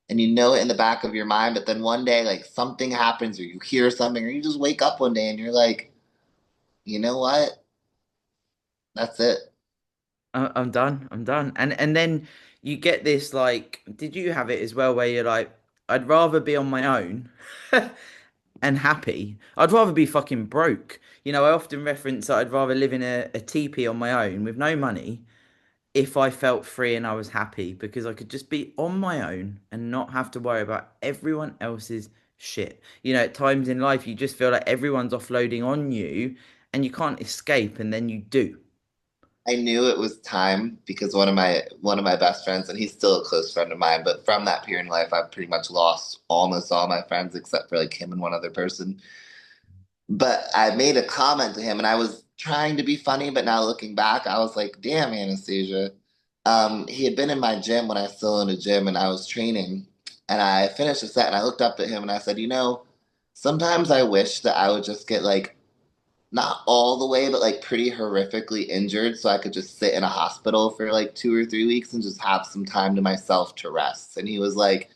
and you know it in the back of your mind. But then one day, like something happens, or you hear something, or you just wake up one day and you're like, you know what? That's it. I'm done. I'm done. And then you get this like, did you have it as well where you're like, I'd rather be on my own and happy. I'd rather be fucking broke. You know, I often reference that I'd rather live in a teepee on my own with no money if I felt free and I was happy because I could just be on my own and not have to worry about everyone else's shit. You know, at times in life you just feel like everyone's offloading on you and you can't escape and then you do. I knew it was time because one of my best friends, and he's still a close friend of mine, but from that period in life, I've pretty much lost almost all my friends except for like him and one other person. But I made a comment to him, and I was trying to be funny, but now looking back, I was like, "Damn, Anastasia." He had been in my gym when I was still in a gym, and I was training, and I finished a set, and I looked up at him, and I said, sometimes I wish that I would just get like not all the way, but like pretty horrifically injured so I could just sit in a hospital for like 2 or 3 weeks and just have some time to myself to rest. And he was like,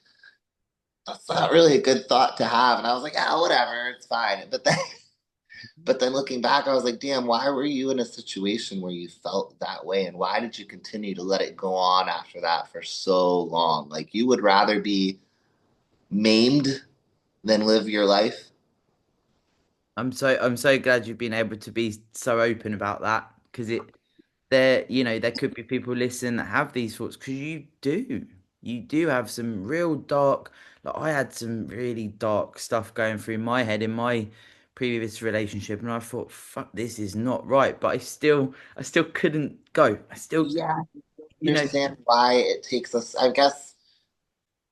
that's not really a good thought to have. And I was like, yeah, whatever, it's fine. But then looking back, I was like, damn, why were you in a situation where you felt that way? And why did you continue to let it go on after that for so long? Like you would rather be maimed than live your life. I'm so glad you've been able to be so open about that because there could be people listening that have these thoughts because you do have some real dark like I had some really dark stuff going through my head in my previous relationship and I thought fuck this is not right but I still couldn't go I still Yeah, you know understand why it takes us, I guess.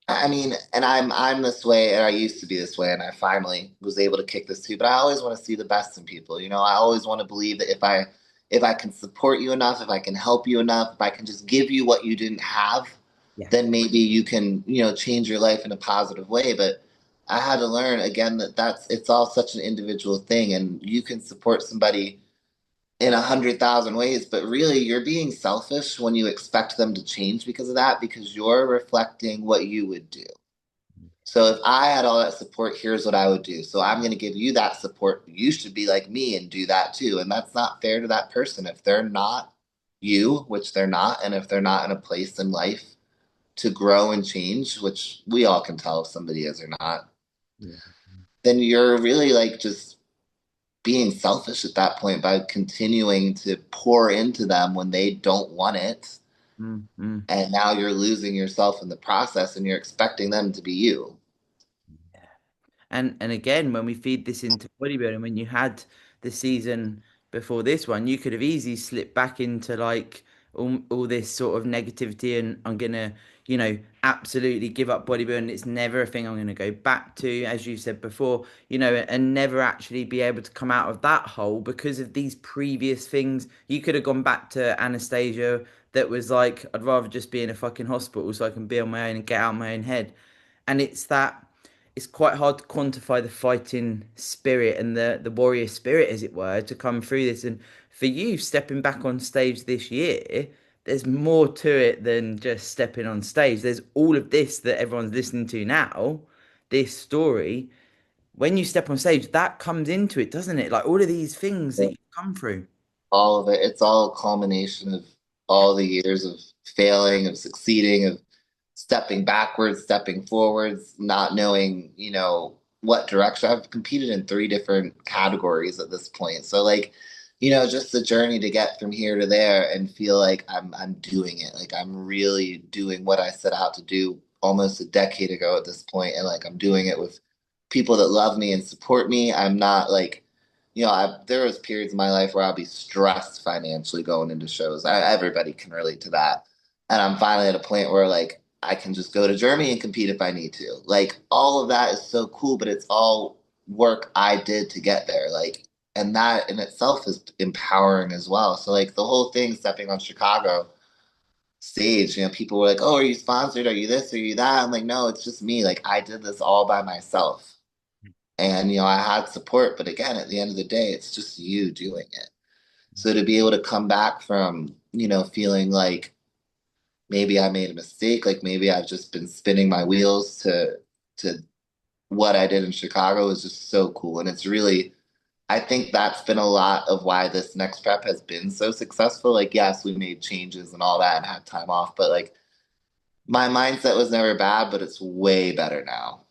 I mean, and I'm this way, and I used to be this way, and I finally was able to kick this too. But I always want to see the best in people. I always want to believe that if I can support you enough, if I can help you enough, if I can just give you what you didn't have, yeah then maybe you can, change your life in a positive way. But I had to learn again that it's all such an individual thing, and you can support somebody in 100,000 ways, but really you're being selfish when you expect them to change because of that, because you're reflecting what you would do. So if I had all that support, here's what I would do. So I'm going to give you that support. You should be like me and do that too. And that's not fair to that person if they're not you, which they're not, and if they're not in a place in life to grow and change, which we all can tell if somebody is or not, yeah then you're really like just being selfish at that point by continuing to pour into them when they don't want it. mm. And now you're losing yourself in the process and you're expecting them to be you. And again, when we feed this into bodybuilding, when you had the season before this one, you could have easily slipped back into like all this sort of negativity and I'm gonna, absolutely give up bodybuilding. It's never a thing I'm gonna go back to, as you said before, and never actually be able to come out of that hole because of these previous things. You could have gone back to Anastasia that was like, I'd rather just be in a fucking hospital so I can be on my own and get out of my own head. And it's quite hard to quantify the fighting spirit and the warrior spirit, as it were, to come through this. And for you, stepping back on stage this year, there's more to it than just stepping on stage. There's all of this that everyone's listening to now, this story. when you step on stage, that comes into it, doesn't it? Like all of these things that Yeah. you come through. All of it. It's all a culmination of all the years of failing, of succeeding, of stepping backwards, stepping forwards, not knowing, what direction. I've competed in three different categories at this point. So like, just the journey to get from here to there and feel like I'm doing it. Like I'm really doing what I set out to do almost a decade ago at this point, and like I'm doing it with people that love me and support me. I'm not like there was periods in my life where I'd be stressed financially going into shows. Everybody can relate to that. And I'm finally at a point where like I can just go to Germany and compete if I need to. Like all of that is so cool, but it's all work I did to get there. Like, and that in itself is empowering as well. So like the whole thing stepping on Chicago stage, people were like, "Oh, are you sponsored? Are you this? Are you that?" I'm like, "No, it's just me. Like I did this all by myself." And I had support, but again, at the end of the day, it's just you doing it. So to be able to come back from, feeling like maybe I made a mistake, like maybe I've just been spinning my wheels to what I did in Chicago is just so cool. And it's really I think that's been a lot of why this next prep has been so successful. Like, yes, we made changes and all that and had time off, but like my mindset was never bad, but it's way better now.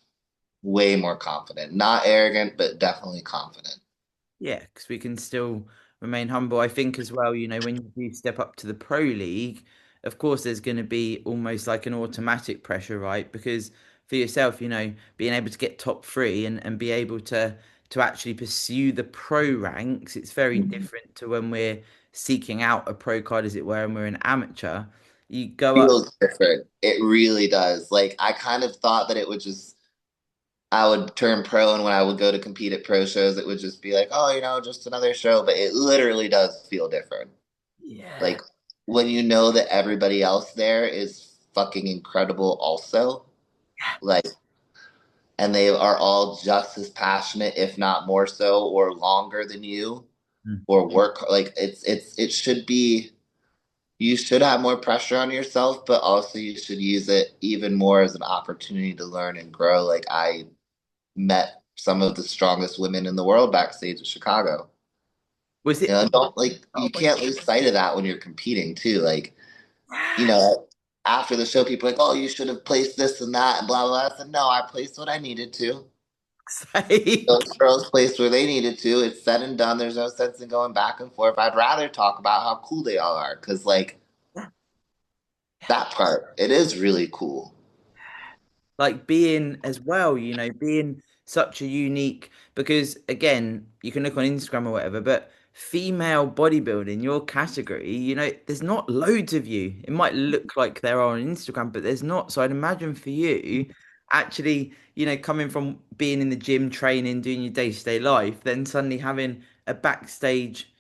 Way more confident. Not arrogant, but definitely confident. Yeah, because we can still remain humble. I think as well, when you do step up to the pro league, of course, there's going to be almost like an automatic pressure, right? Because for yourself, being able to get top three and be able to actually pursue the pro ranks, it's very different to when we're seeking out a pro card, as it were, and we're an amateur. You go up. Feels different. It really does. Like I kind of thought that it would just I would turn pro and when I would go to compete at pro shows, it would just be like, oh, just another show. But it literally does feel different. Yeah. Like when you know that everybody else there is fucking incredible also. Like and they are all just as passionate, if not more so, or longer than you, Mm. or work like it should be you should have more pressure on yourself, but also you should use it even more as an opportunity to learn and grow. Like I met some of the strongest women in the world backstage at Chicago. Was it? Don't like Oh you my can't lose sight of that when you're competing too. Like, you God. know, after the show, people are like, "Oh, you should have placed this and that," and blah blah. blah. I said, "No, I placed what I needed to. Sake. Those girls placed where they needed to. It's said and done. There's no sense in going back and forth. I'd rather talk about how cool they all are because, like, that part, it is really cool. Like being as well, being such a unique, because again, you can look on Instagram or whatever, but female bodybuilding, your category, there's not loads of you. It might look like there are on Instagram, but there's not. So I'd imagine for you, actually, coming from being in the gym, training, doing your day-to-day life, then suddenly having a backstage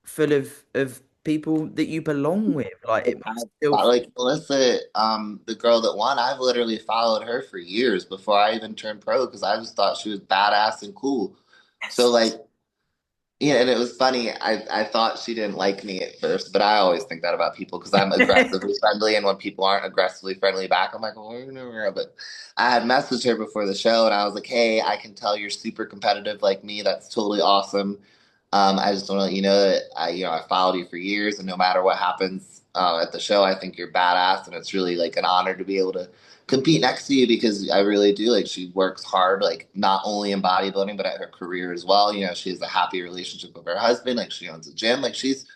full of people that you belong with, like it must feel. Like Melissa, the girl that won, I've literally followed her for years before I even turned pro because I just thought she was badass and cool. So like, yeah, and it was funny. I thought she didn't like me at first, but I always think that about people because I'm aggressively friendly, and when people aren't aggressively friendly back, I'm like, oh, no, no, no. But I had messaged her before the show, and I was like, hey, I can tell you're super competitive like me. That's totally awesome. I just want to let you know that I followed you for years, and no matter what happens at the show, I think you're badass, and it's really like an honor to be able to compete next to you because I really do. Like she works hard, like not only in bodybuilding but at her career as well. She has a happy relationship with her husband. Like she owns a gym. Like she's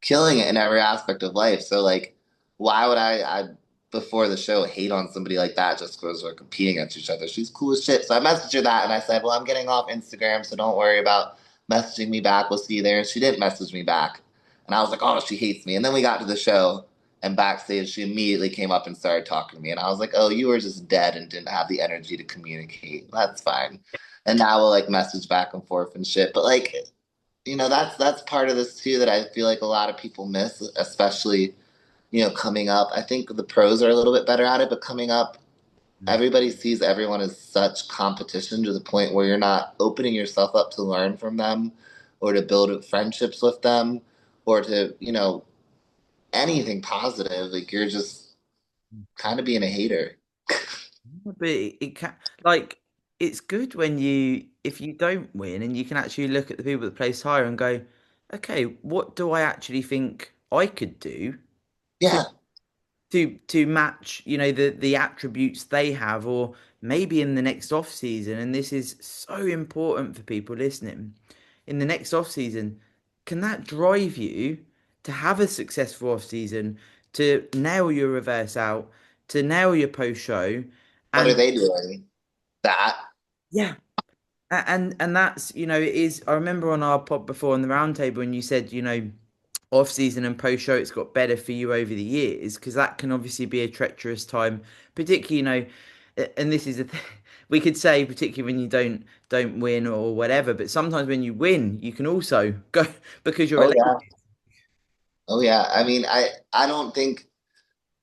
killing it in every aspect of life. So like, why would I before the show hate on somebody like that just because we're competing against each other? She's cool as shit. So I messaged her that and I said, well, I'm getting off Instagram, so don't worry about messaging me back. We'll see you there. And she didn't message me back. And I was like, oh, she hates me. And then we got to the show and backstage, she immediately came up and started talking to me. And I was like, oh, you were just dead and didn't have the energy to communicate. That's fine. And now we'll like message back and forth and shit. But like, that's part of this too that I feel like a lot of people miss, especially, coming up. I think the pros are a little bit better at it, but coming up, everybody sees everyone as such competition to the point where you're not opening yourself up to learn from them or to build friendships with them or to, anything positive. Like you're just kind of being a hater. But it can, like. it's good when if you don't win and you can actually look at the people that place higher and go, okay, what do I actually think I could do to Yeah. match, the attributes they have, or maybe in the next off season, and this is so important for people listening, in the next off season, can that drive you to have a successful off season, to nail your reverse out, to nail your post show, What are and they doing? That. yeah. And that's, it is. I remember on our pod before on the roundtable, when you said, off season and post show, it's got better for you over the years, because that can obviously be a treacherous time, particularly, and this is a thing we could say, particularly when you don't win or whatever. But sometimes when you win, you can also go because you're Oh elated. yeah. Oh yeah. I mean, I don't think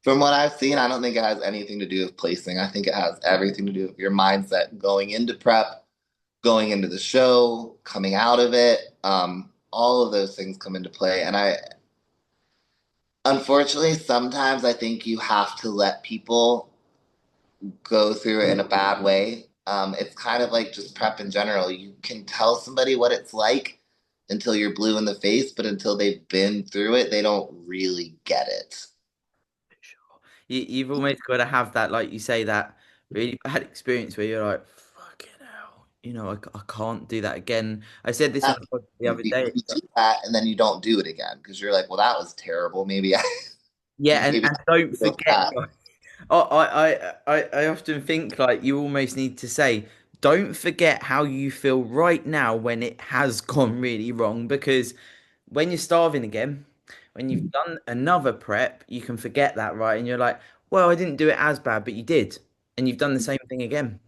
from what I've seen, I don't think it has anything to do with placing. I think it has everything to do with your mindset going into prep, going into the show, coming out of it. All of those things come into play. And unfortunately, sometimes I think you have to let people go through it in a bad way. It's kind of like just prep in general. You can tell somebody what it's like until you're blue in the face, but until they've been through it, they don't really get it. You've almost got to have that, like you say, that really bad experience where you're like, fucking hell, I can't do that again. I said this on That's the pod the other You day. do that and then you don't do it again because you're like, well, that was terrible. Maybe I Yeah, and, maybe and don't I feel forget, bad. I often think like you almost need to say, don't forget how you feel right now when it has gone really wrong, because when you're starving again, when you've done another prep, you can forget that, right? And you're like, well, I didn't do it as bad, but you did, and you've done the same thing again.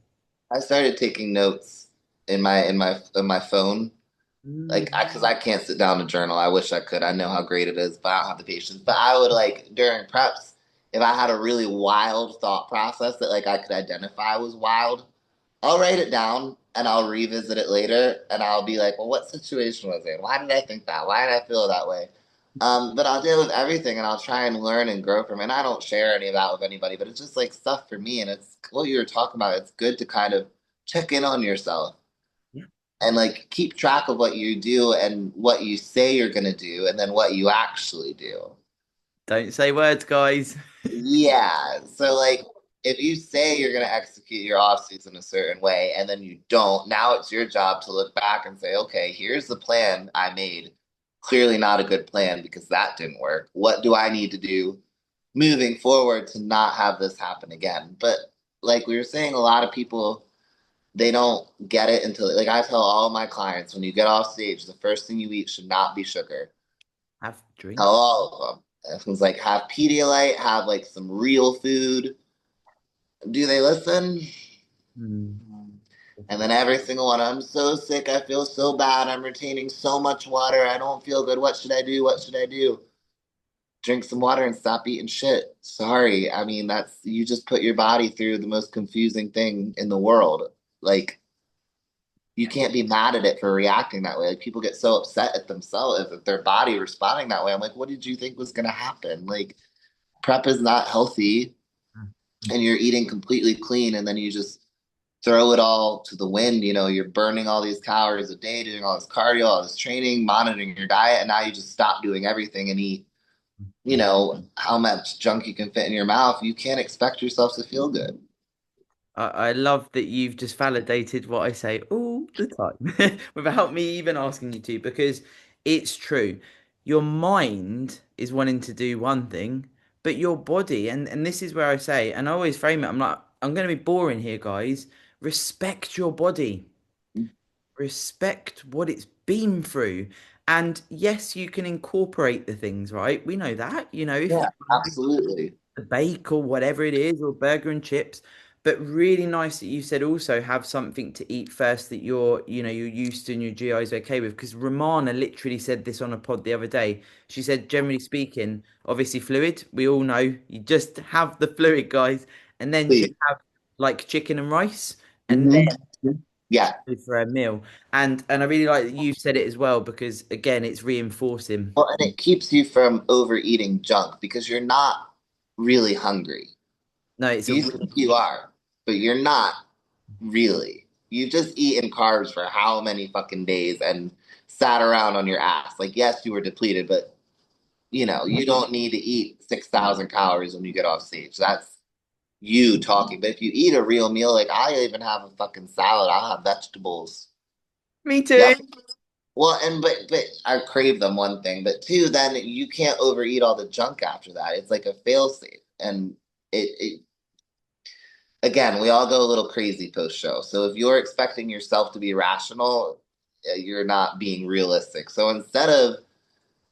I started taking notes in my phone, like Mm. because I can't sit down to journal. I wish I could. I know how great it is, but I don't have the patience. But I would like during preps, if I had a really wild thought process that like I could identify was wild, I'll write it down and I'll revisit it later and I'll be like, well, what situation was it? Why did I think that? Why did I feel that way? But I'll deal with everything and I'll try and learn and grow from it. And I don't share any of that with anybody, but it's just like stuff for me. And it's what you were talking about. It's good to kind of check in on yourself Yeah. and like keep track of what you do and what you say you're going to do and then what you actually do. Don't say words, guys. Yeah. So like if you say you're gonna execute your off season a certain way and then you don't, now it's your job to look back and say, okay, here's the plan I made. Clearly not a good plan because that didn't work. What do I need to do moving forward to not have this happen again? But like we were saying, a lot of people they don't get it until like I tell all my clients when you get off stage, the first thing you eat should not be sugar. Have Tell drink. all of them. Everyone's like, have Pedialyte, have like some real food. Do they listen? Mm. And then every single one, I'm so sick. I feel so bad. I'm retaining so much water. I don't feel good. What should I do? What should I do? Drink some water and stop eating shit. Sorry. I mean, that's you just put your body through the most confusing thing in the world. Like, you can't be mad at it for reacting that way. Like, people get so upset at themselves at their body responding that way. I'm like, what did you think was going to happen? Like, prep is not healthy and you're eating completely clean and then you just throw it all to the wind. You're burning all these calories a day, doing all this cardio, all this training, monitoring your diet, and now you just stop doing everything and eat, how much junk you can fit in your mouth. You can't expect yourself to feel good. I love that you've just validated what I say all the time without me even asking you to, because it's true. Your mind is wanting to do one thing, but your body, and this is where I say, and I always frame it, I'm like, I'm going to be boring here, guys. Respect your body, respect what it's been through. And yes, you can incorporate the things, right? We know that, if Yeah, you absolutely. the bake or whatever it is, or burger and chips. But really nice that you said also have something to eat first that you're used to and your GI is okay with. Because Romana literally said this on a pod the other day. She said, generally speaking, obviously fluid, we all know you just have the fluid, guys, and then she'll Please. have like chicken and rice, and Hmm. then Yeah. go for a meal. And I really like that you've said it as well, because again, it's reinforcing. Well, and it keeps you from overeating junk because you're not really hungry. No, it's a You think you are, but you're not really. You just eaten carbs for how many fucking days and sat around on your ass. Like, yes, you were depleted, but you don't need to eat 6,000 calories when you get off stage. That's you talking. But if you eat a real meal, like I even have a fucking salad, I'll have vegetables. Me too. Yep. Well, and but I crave them, one thing, but two, then you can't overeat all the junk after that. It's like a fail safe, and it again, we all go a little crazy post show. So if you're expecting yourself to be rational, you're not being realistic. So instead of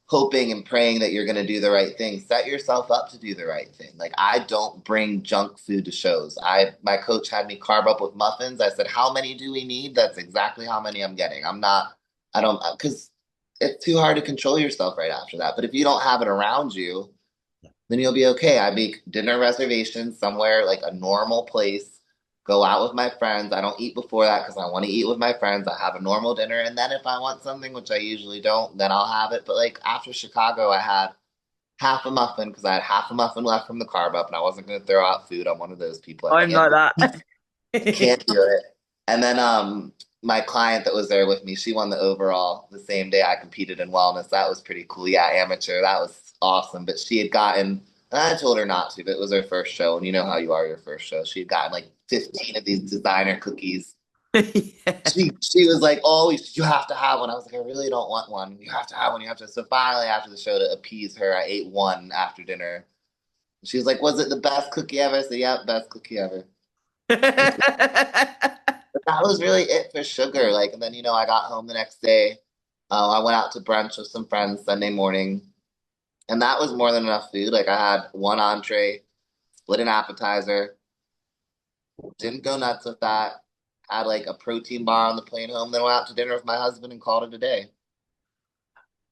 hoping and praying that you're going to do the right thing, set yourself up to do the right thing. Like I don't bring junk food to shows. My coach had me carb up with muffins. I said, "How many do we need?" That's exactly how many I'm getting. I don't because it's too hard to control yourself right after that. But if you don't have it around you, then you'll be okay. I make dinner reservations somewhere like a normal place, go out with my friends. I don't eat before that because I want to eat with my friends. I have a normal dinner. And then if I want something, which I usually don't, then I'll have it. But like after Chicago, I had half a muffin because I had half a muffin left from the carb up and I wasn't going to throw out food. I'm one of those people. I'm like that. I can't do it. And then my client that was there with me, she won the overall the same day I competed in wellness. That was pretty cool. Yeah, amateur. That was awesome. But she had gotten, and I told her not to, but it was her first show, and you know how you are your first show. She had gotten like 15 of these designer cookies. Yeah. She was like, "Oh, you have to have one." I was like, "I really don't want one. You have to have one. You have to." So finally, after the show, to appease her, I ate one after dinner. She was like, "Was it the best cookie ever?" I said, "Yeah, best cookie ever." That was really it for sugar. Like, and then, I got home the next day. I went out to brunch with some friends Sunday morning, and that was more than enough food. Like, I had one entree, split an appetizer, didn't go nuts with that. Had like a protein bar on the plane home, then went out to dinner with my husband and called it a day.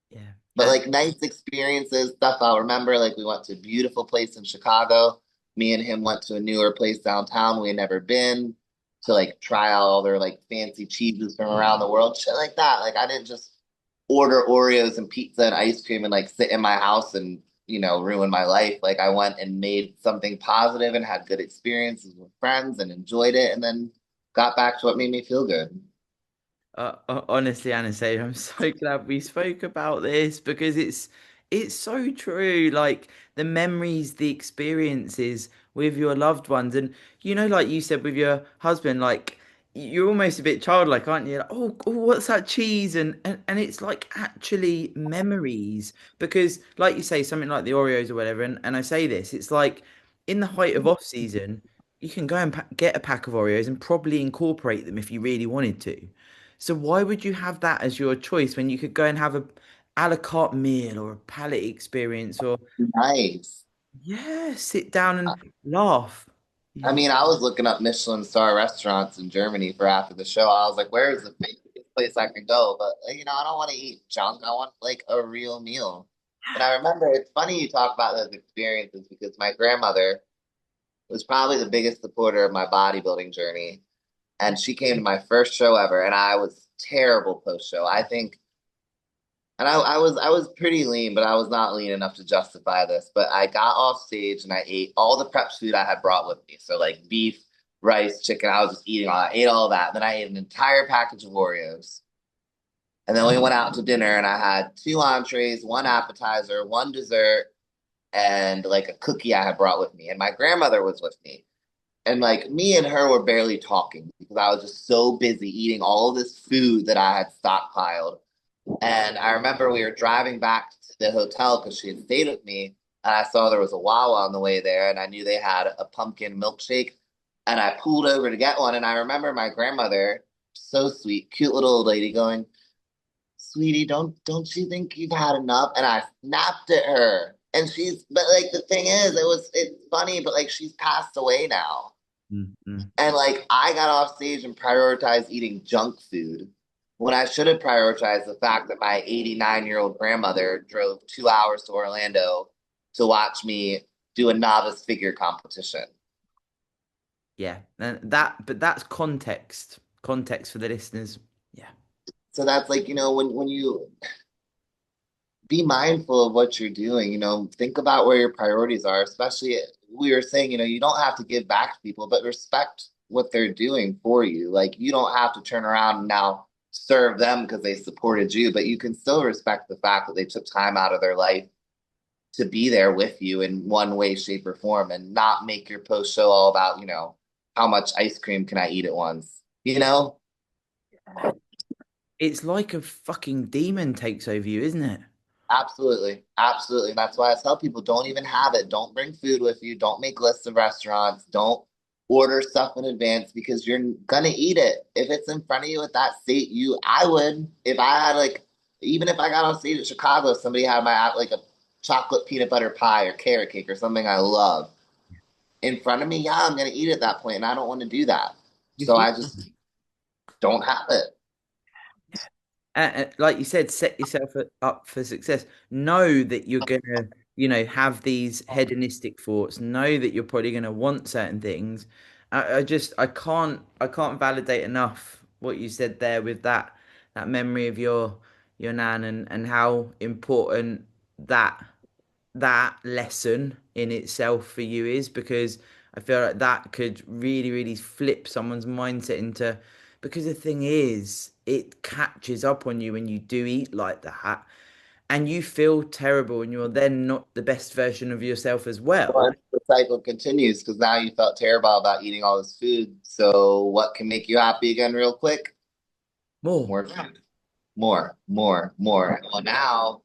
Yeah. But like nice experiences, stuff I'll remember. Like, we went to a beautiful place in Chicago. Me and him went to a newer place downtown we had never been to like try out all their like fancy cheeses from around the world, shit like that. Like I didn't just order Oreos and pizza and ice cream and like sit in my house and ruin my life. Like I went and made something positive and had good experiences with friends and enjoyed it, and then got back to what made me feel good. Honestly, Anastasia, I'm so glad we spoke about this because it's so true. Like the memories, the experiences with your loved ones, and like you said with your husband, like you're almost a bit childlike, aren't you? Like, oh, what's that cheese? And it's like actually memories because, like you say, something like the Oreos or whatever. And I say this, it's like in the height of off season, you can go and get a pack of Oreos and probably incorporate them if you really wanted to. So why would you have that as your choice when you could go and have a la carte meal or a palate experience or Nice. yeah, sit down and laugh. I Yeah. mean, I was looking up Michelin star restaurants in Germany for after the show. I was like, where is the biggest place I can go? But, I don't want to eat junk. I want like a real meal. And I remember it's funny you talk about those experiences because my grandmother was probably the biggest supporter of my bodybuilding journey. And she came to my first show ever, and I was terrible post show. I think and I was pretty lean, but I was not lean enough to justify this. But I got off stage and I ate all the prep food I had brought with me. So like beef, rice, chicken. I was just eating all. I ate all that. Then I ate an entire package of Oreos. And then we went out to dinner and I had two entrees, one appetizer, one dessert, and like a cookie I had brought with me. And my grandmother was with me. And like me and her were barely talking because I was just so busy eating all of this food that I had stockpiled. And I remember we were driving back to the hotel because she had stayed with me, and I saw there was a Wawa on the way there, and I knew they had a pumpkin milkshake, and I pulled over to get one. And I remember my grandmother, so sweet, cute little old lady, going, "Sweetie, don't you think you've had enough?" And I snapped at her, and but like the thing is, it's funny, but like she's passed away now. Mm-mm. And like I got off stage and prioritized eating junk food when I should have prioritized the fact that my 89-year-old grandmother drove 2 hours to Orlando to watch me do a novice figure competition. Yeah. But that's context. Context for the listeners. Yeah. So that's like, when you be mindful of what you're doing, think about where your priorities are, especially we were saying, you don't have to give back to people, but respect what they're doing for you. Like you don't have to turn around and now serve them because they supported you, but you can still respect the fact that they took time out of their life to be there with you in one way, shape, or form and not make your post show all about, how much ice cream can I eat at once? You know? It's like a fucking demon takes over you, isn't it? Absolutely. Absolutely. And that's why I tell people don't even have it. Don't bring food with you. Don't make lists of restaurants. Don't order stuff in advance because you're gonna eat it. If it's in front of you at that state, I would. If I had like even if I got on stage at Chicago, somebody had my like a chocolate peanut butter pie or carrot cake or something I love in front of me, yeah, I'm gonna eat at that point and I don't want to do that. So I just don't have it. Like you said, set yourself up for success. Know that you're gonna, have these hedonistic thoughts. Know that you're probably gonna want certain things. I can't validate enough what you said there with that memory of your nan and how important that that lesson in itself for you is because I feel like that could really, really flip someone's mindset into because the thing is, it catches up on you when you do eat like that and you feel terrible and you're then not the best version of yourself as well. Once the cycle continues because now you felt terrible about eating all this food. So what can make you happy again real quick? More. More food. More, more, more. Well, now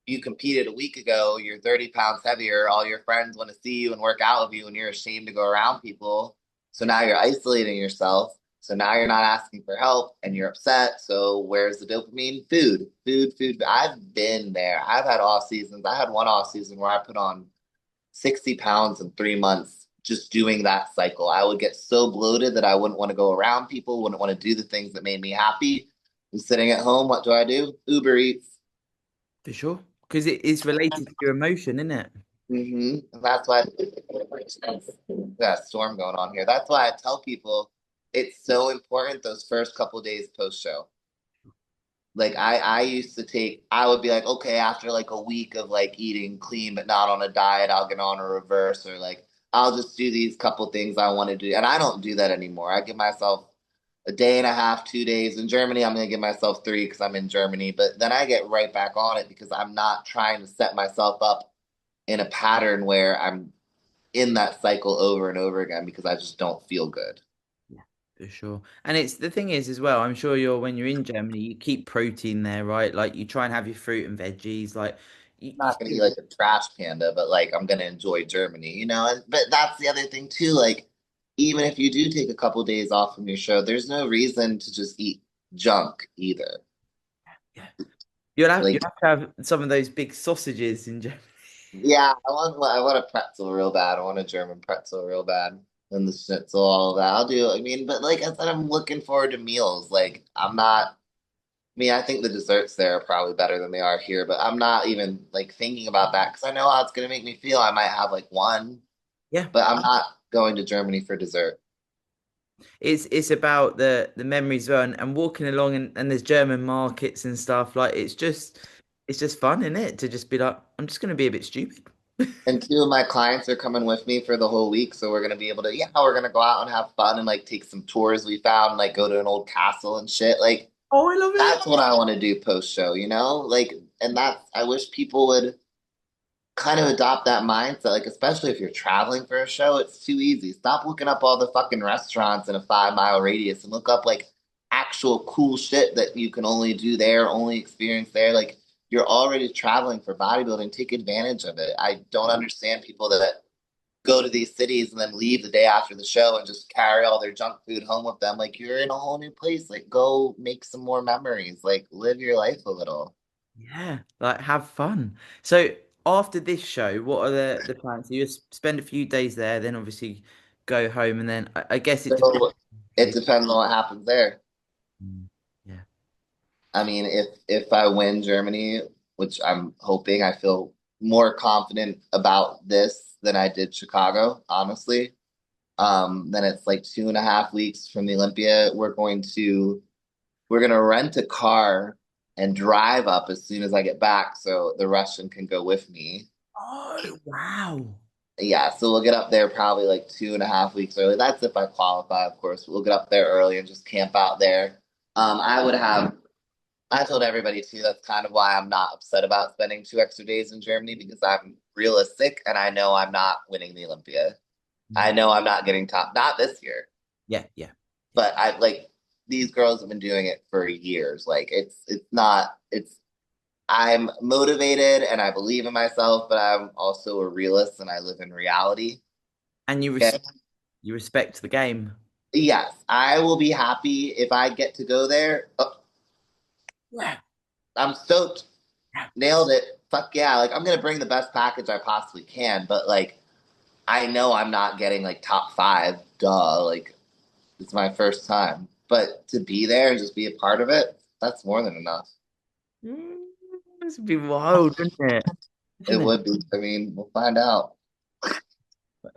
you competed a week ago, you're 30 pounds heavier, all your friends want to see you and work out with you, and you're ashamed to go around people. So now you're isolating yourself. So now you're not asking for help and you're upset. So where's the dopamine? Food, food, food. I've been there. I've had off seasons. I had one off season where I put on 60 pounds in 3 months just doing that cycle. I would get so bloated that I wouldn't want to go around people, wouldn't want to do the things that made me happy. I'm sitting at home. What do? Uber Eats. For sure. Because it is related to your emotion, isn't it? And that's why that storm going on here. That's why I tell people it's so important those first couple days post show. Like I used to take, I would be like, okay, after like a week of like eating clean but not on a diet, I'll get on a reverse or like I'll just do these couple things I want to do. And I don't do that anymore. I give myself a day and a half, 2 days. In Germany, I'm gonna give myself three because I'm in Germany. But then I get right back on it because I'm not trying to set myself up in a pattern where I'm in that cycle over and over again because I just don't feel good. For sure. And it's the thing is as well, I'm sure when you're in Germany, you keep protein there, right? Like you try and have your fruit and veggies. Like you Not gonna eat like a trash panda, but like I'm gonna enjoy Germany, you know. And but that's the other thing too. Like even if you do take a couple days off from your show, there's no reason to just eat junk either. yeah. You Like have to have some of those big sausages in Germany. yeah, I want a pretzel real bad. I want a German pretzel real bad. And the schnitzel, all of that. I'll do. I mean, but like I said, I'm looking forward to meals. Like I'm not. I mean, I think the desserts there are probably better than they are here, but I'm not even like thinking about that because I know how it's gonna make me feel. I might have like one, Yeah. but I'm not going to Germany for dessert. It's about the memories as well and walking along and there's German markets and stuff. Like it's just fun, isn't it? To just be like, I'm just gonna be a bit stupid. And two of my clients are coming with me for the whole week, so we're gonna be able to, yeah, we're gonna go out and have fun and like take some tours we found, like go to an old castle and shit. Like Oh, I love it. that's what I want to do post show, you know? Like, and that's I wish people would kind of adopt that mindset, like especially if you're traveling for a show, it's too easy. Stop looking up all the fucking restaurants in a 5 mile radius and look up like actual cool shit that you can only do there, only experience there. Like you're already traveling for bodybuilding, take advantage of it. I don't understand people that go to these cities and then leave the day after the show and just carry all their junk food home with them. Like you're in a whole new place. Like go make some more memories. Like live your life a little. Yeah, like have fun. So after this show, what are the plans? So you spend a few days there, then obviously go home, and then I guess it depends. So it depends on what happens there. Mm, yeah. I mean, if I win Germany, which I'm hoping, I feel more confident about this than I did Chicago, honestly. Then it's like 2.5 weeks from the Olympia. We're gonna rent a car and drive up as soon as I get back, so the Russian can go with me. Oh, wow. Yeah, so we'll get up there probably like 2.5 weeks early. That's if I qualify, of course. We'll get up there early and just camp out there. I would have I told everybody too, that's kind of why I'm not upset about spending 2 extra days in Germany because I'm realistic and I know I'm not winning the Olympia. I Mm. know I'm not getting top, not this year, Yeah, yeah, yeah. but I like these girls have been doing it for years. Like it's not, it's, I'm motivated and I believe in myself, but I'm also a realist and I live in reality. And Okay. you respect the game. Yes, I will be happy if I get to go there. Oh, Yeah. I'm stoked. Nailed it. Fuck yeah. Like I'm gonna bring the best package I possibly can, but like I know I'm not getting like top five. Duh. Like it's my first time. But to be there and just be a part of it, that's more than enough. Mm, this would be wild, wouldn't it? It Isn't it? would be. I mean, we'll find out.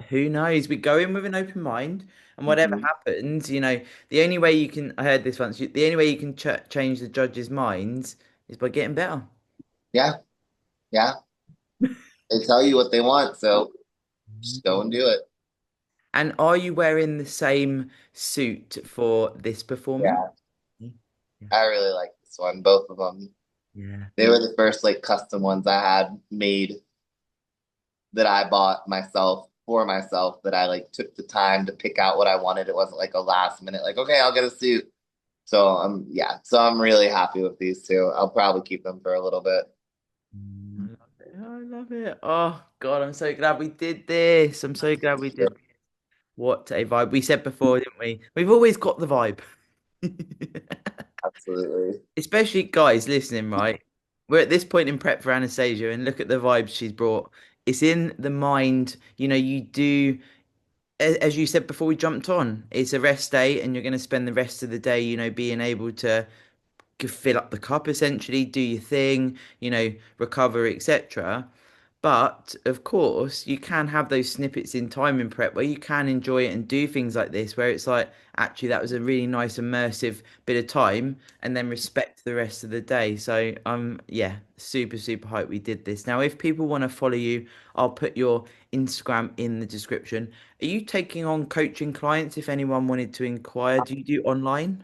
Who knows? We go in with an open mind, and whatever Mhm. happens, the only way you can, I heard this once, the only way you can change the judges' minds is by getting better. Yeah, yeah. They tell you what they want, so just go and do it. And are you wearing the same suit for this performance? Yeah. Yeah. I really like this one. Both of them. Yeah. They were the first like custom ones I had made that I bought myself for myself that I like took the time to pick out what I wanted. It wasn't like a last minute, like, okay, I'll get a suit. So yeah, so I'm really happy with these two. I'll probably keep them for a little bit. I love it. I love it. Oh God, I'm so glad we did this. I'm so glad we did. What a vibe. We said before, didn't we? We've always got the vibe. Absolutely. Especially guys listening, right? We're at this point in prep for Anastasia and look at the vibes she's brought. It's in the mind, you do, as you said before we jumped on, it's a rest day and you're going to spend the rest of the day, being able to fill up the cup essentially, do your thing, recover, etc. But of course, you can have those snippets in time in prep where you can enjoy it and do things like this, where it's like, actually, that was a really nice, immersive bit of time, and then respect the rest of the day. So, yeah, super, super hyped we did this. Now, if people want to follow you, I'll put your Instagram in the description. Are you taking on coaching clients if anyone wanted to inquire? Do you do online?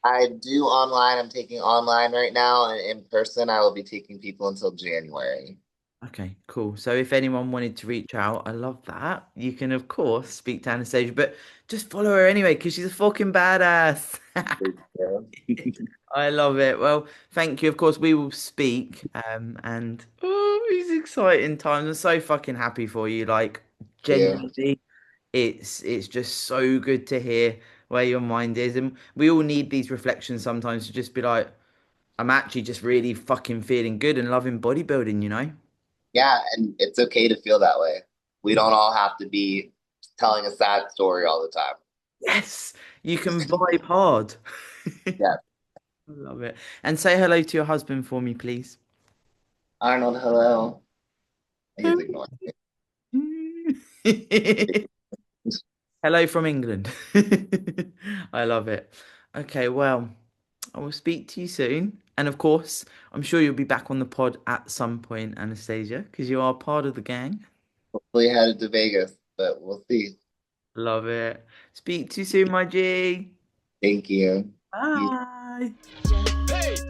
I do online. I'm taking online right now, and in person, I will be taking people until January. Okay, cool. So if anyone wanted to reach out, I love that. You can, of course, speak to Anastasia, but just follow her anyway because she's a fucking badass. Yeah. I love it. Well, thank you. Of course, we will speak. And oh, these exciting times. I'm so fucking happy for you. Like, Yeah. genuinely, it's just so good to hear where your mind is. And we all need these reflections sometimes to just be like, I'm actually just really fucking feeling good and loving bodybuilding. Yeah, and it's okay to feel that way. We don't all have to be telling a sad story all the time. Yes, you can vibe hard. Yeah. Love it. And say hello to your husband for me, please. Arnold, hello. He's ignoring me. Hello from England. I love it. Okay, well, I will speak to you soon. And of course, I'm sure you'll be back on the pod at some point, Anastasia, because you are part of the gang. Hopefully headed to Vegas, but we'll see. Love it. Speak to you soon, my G. Thank you. You Bye.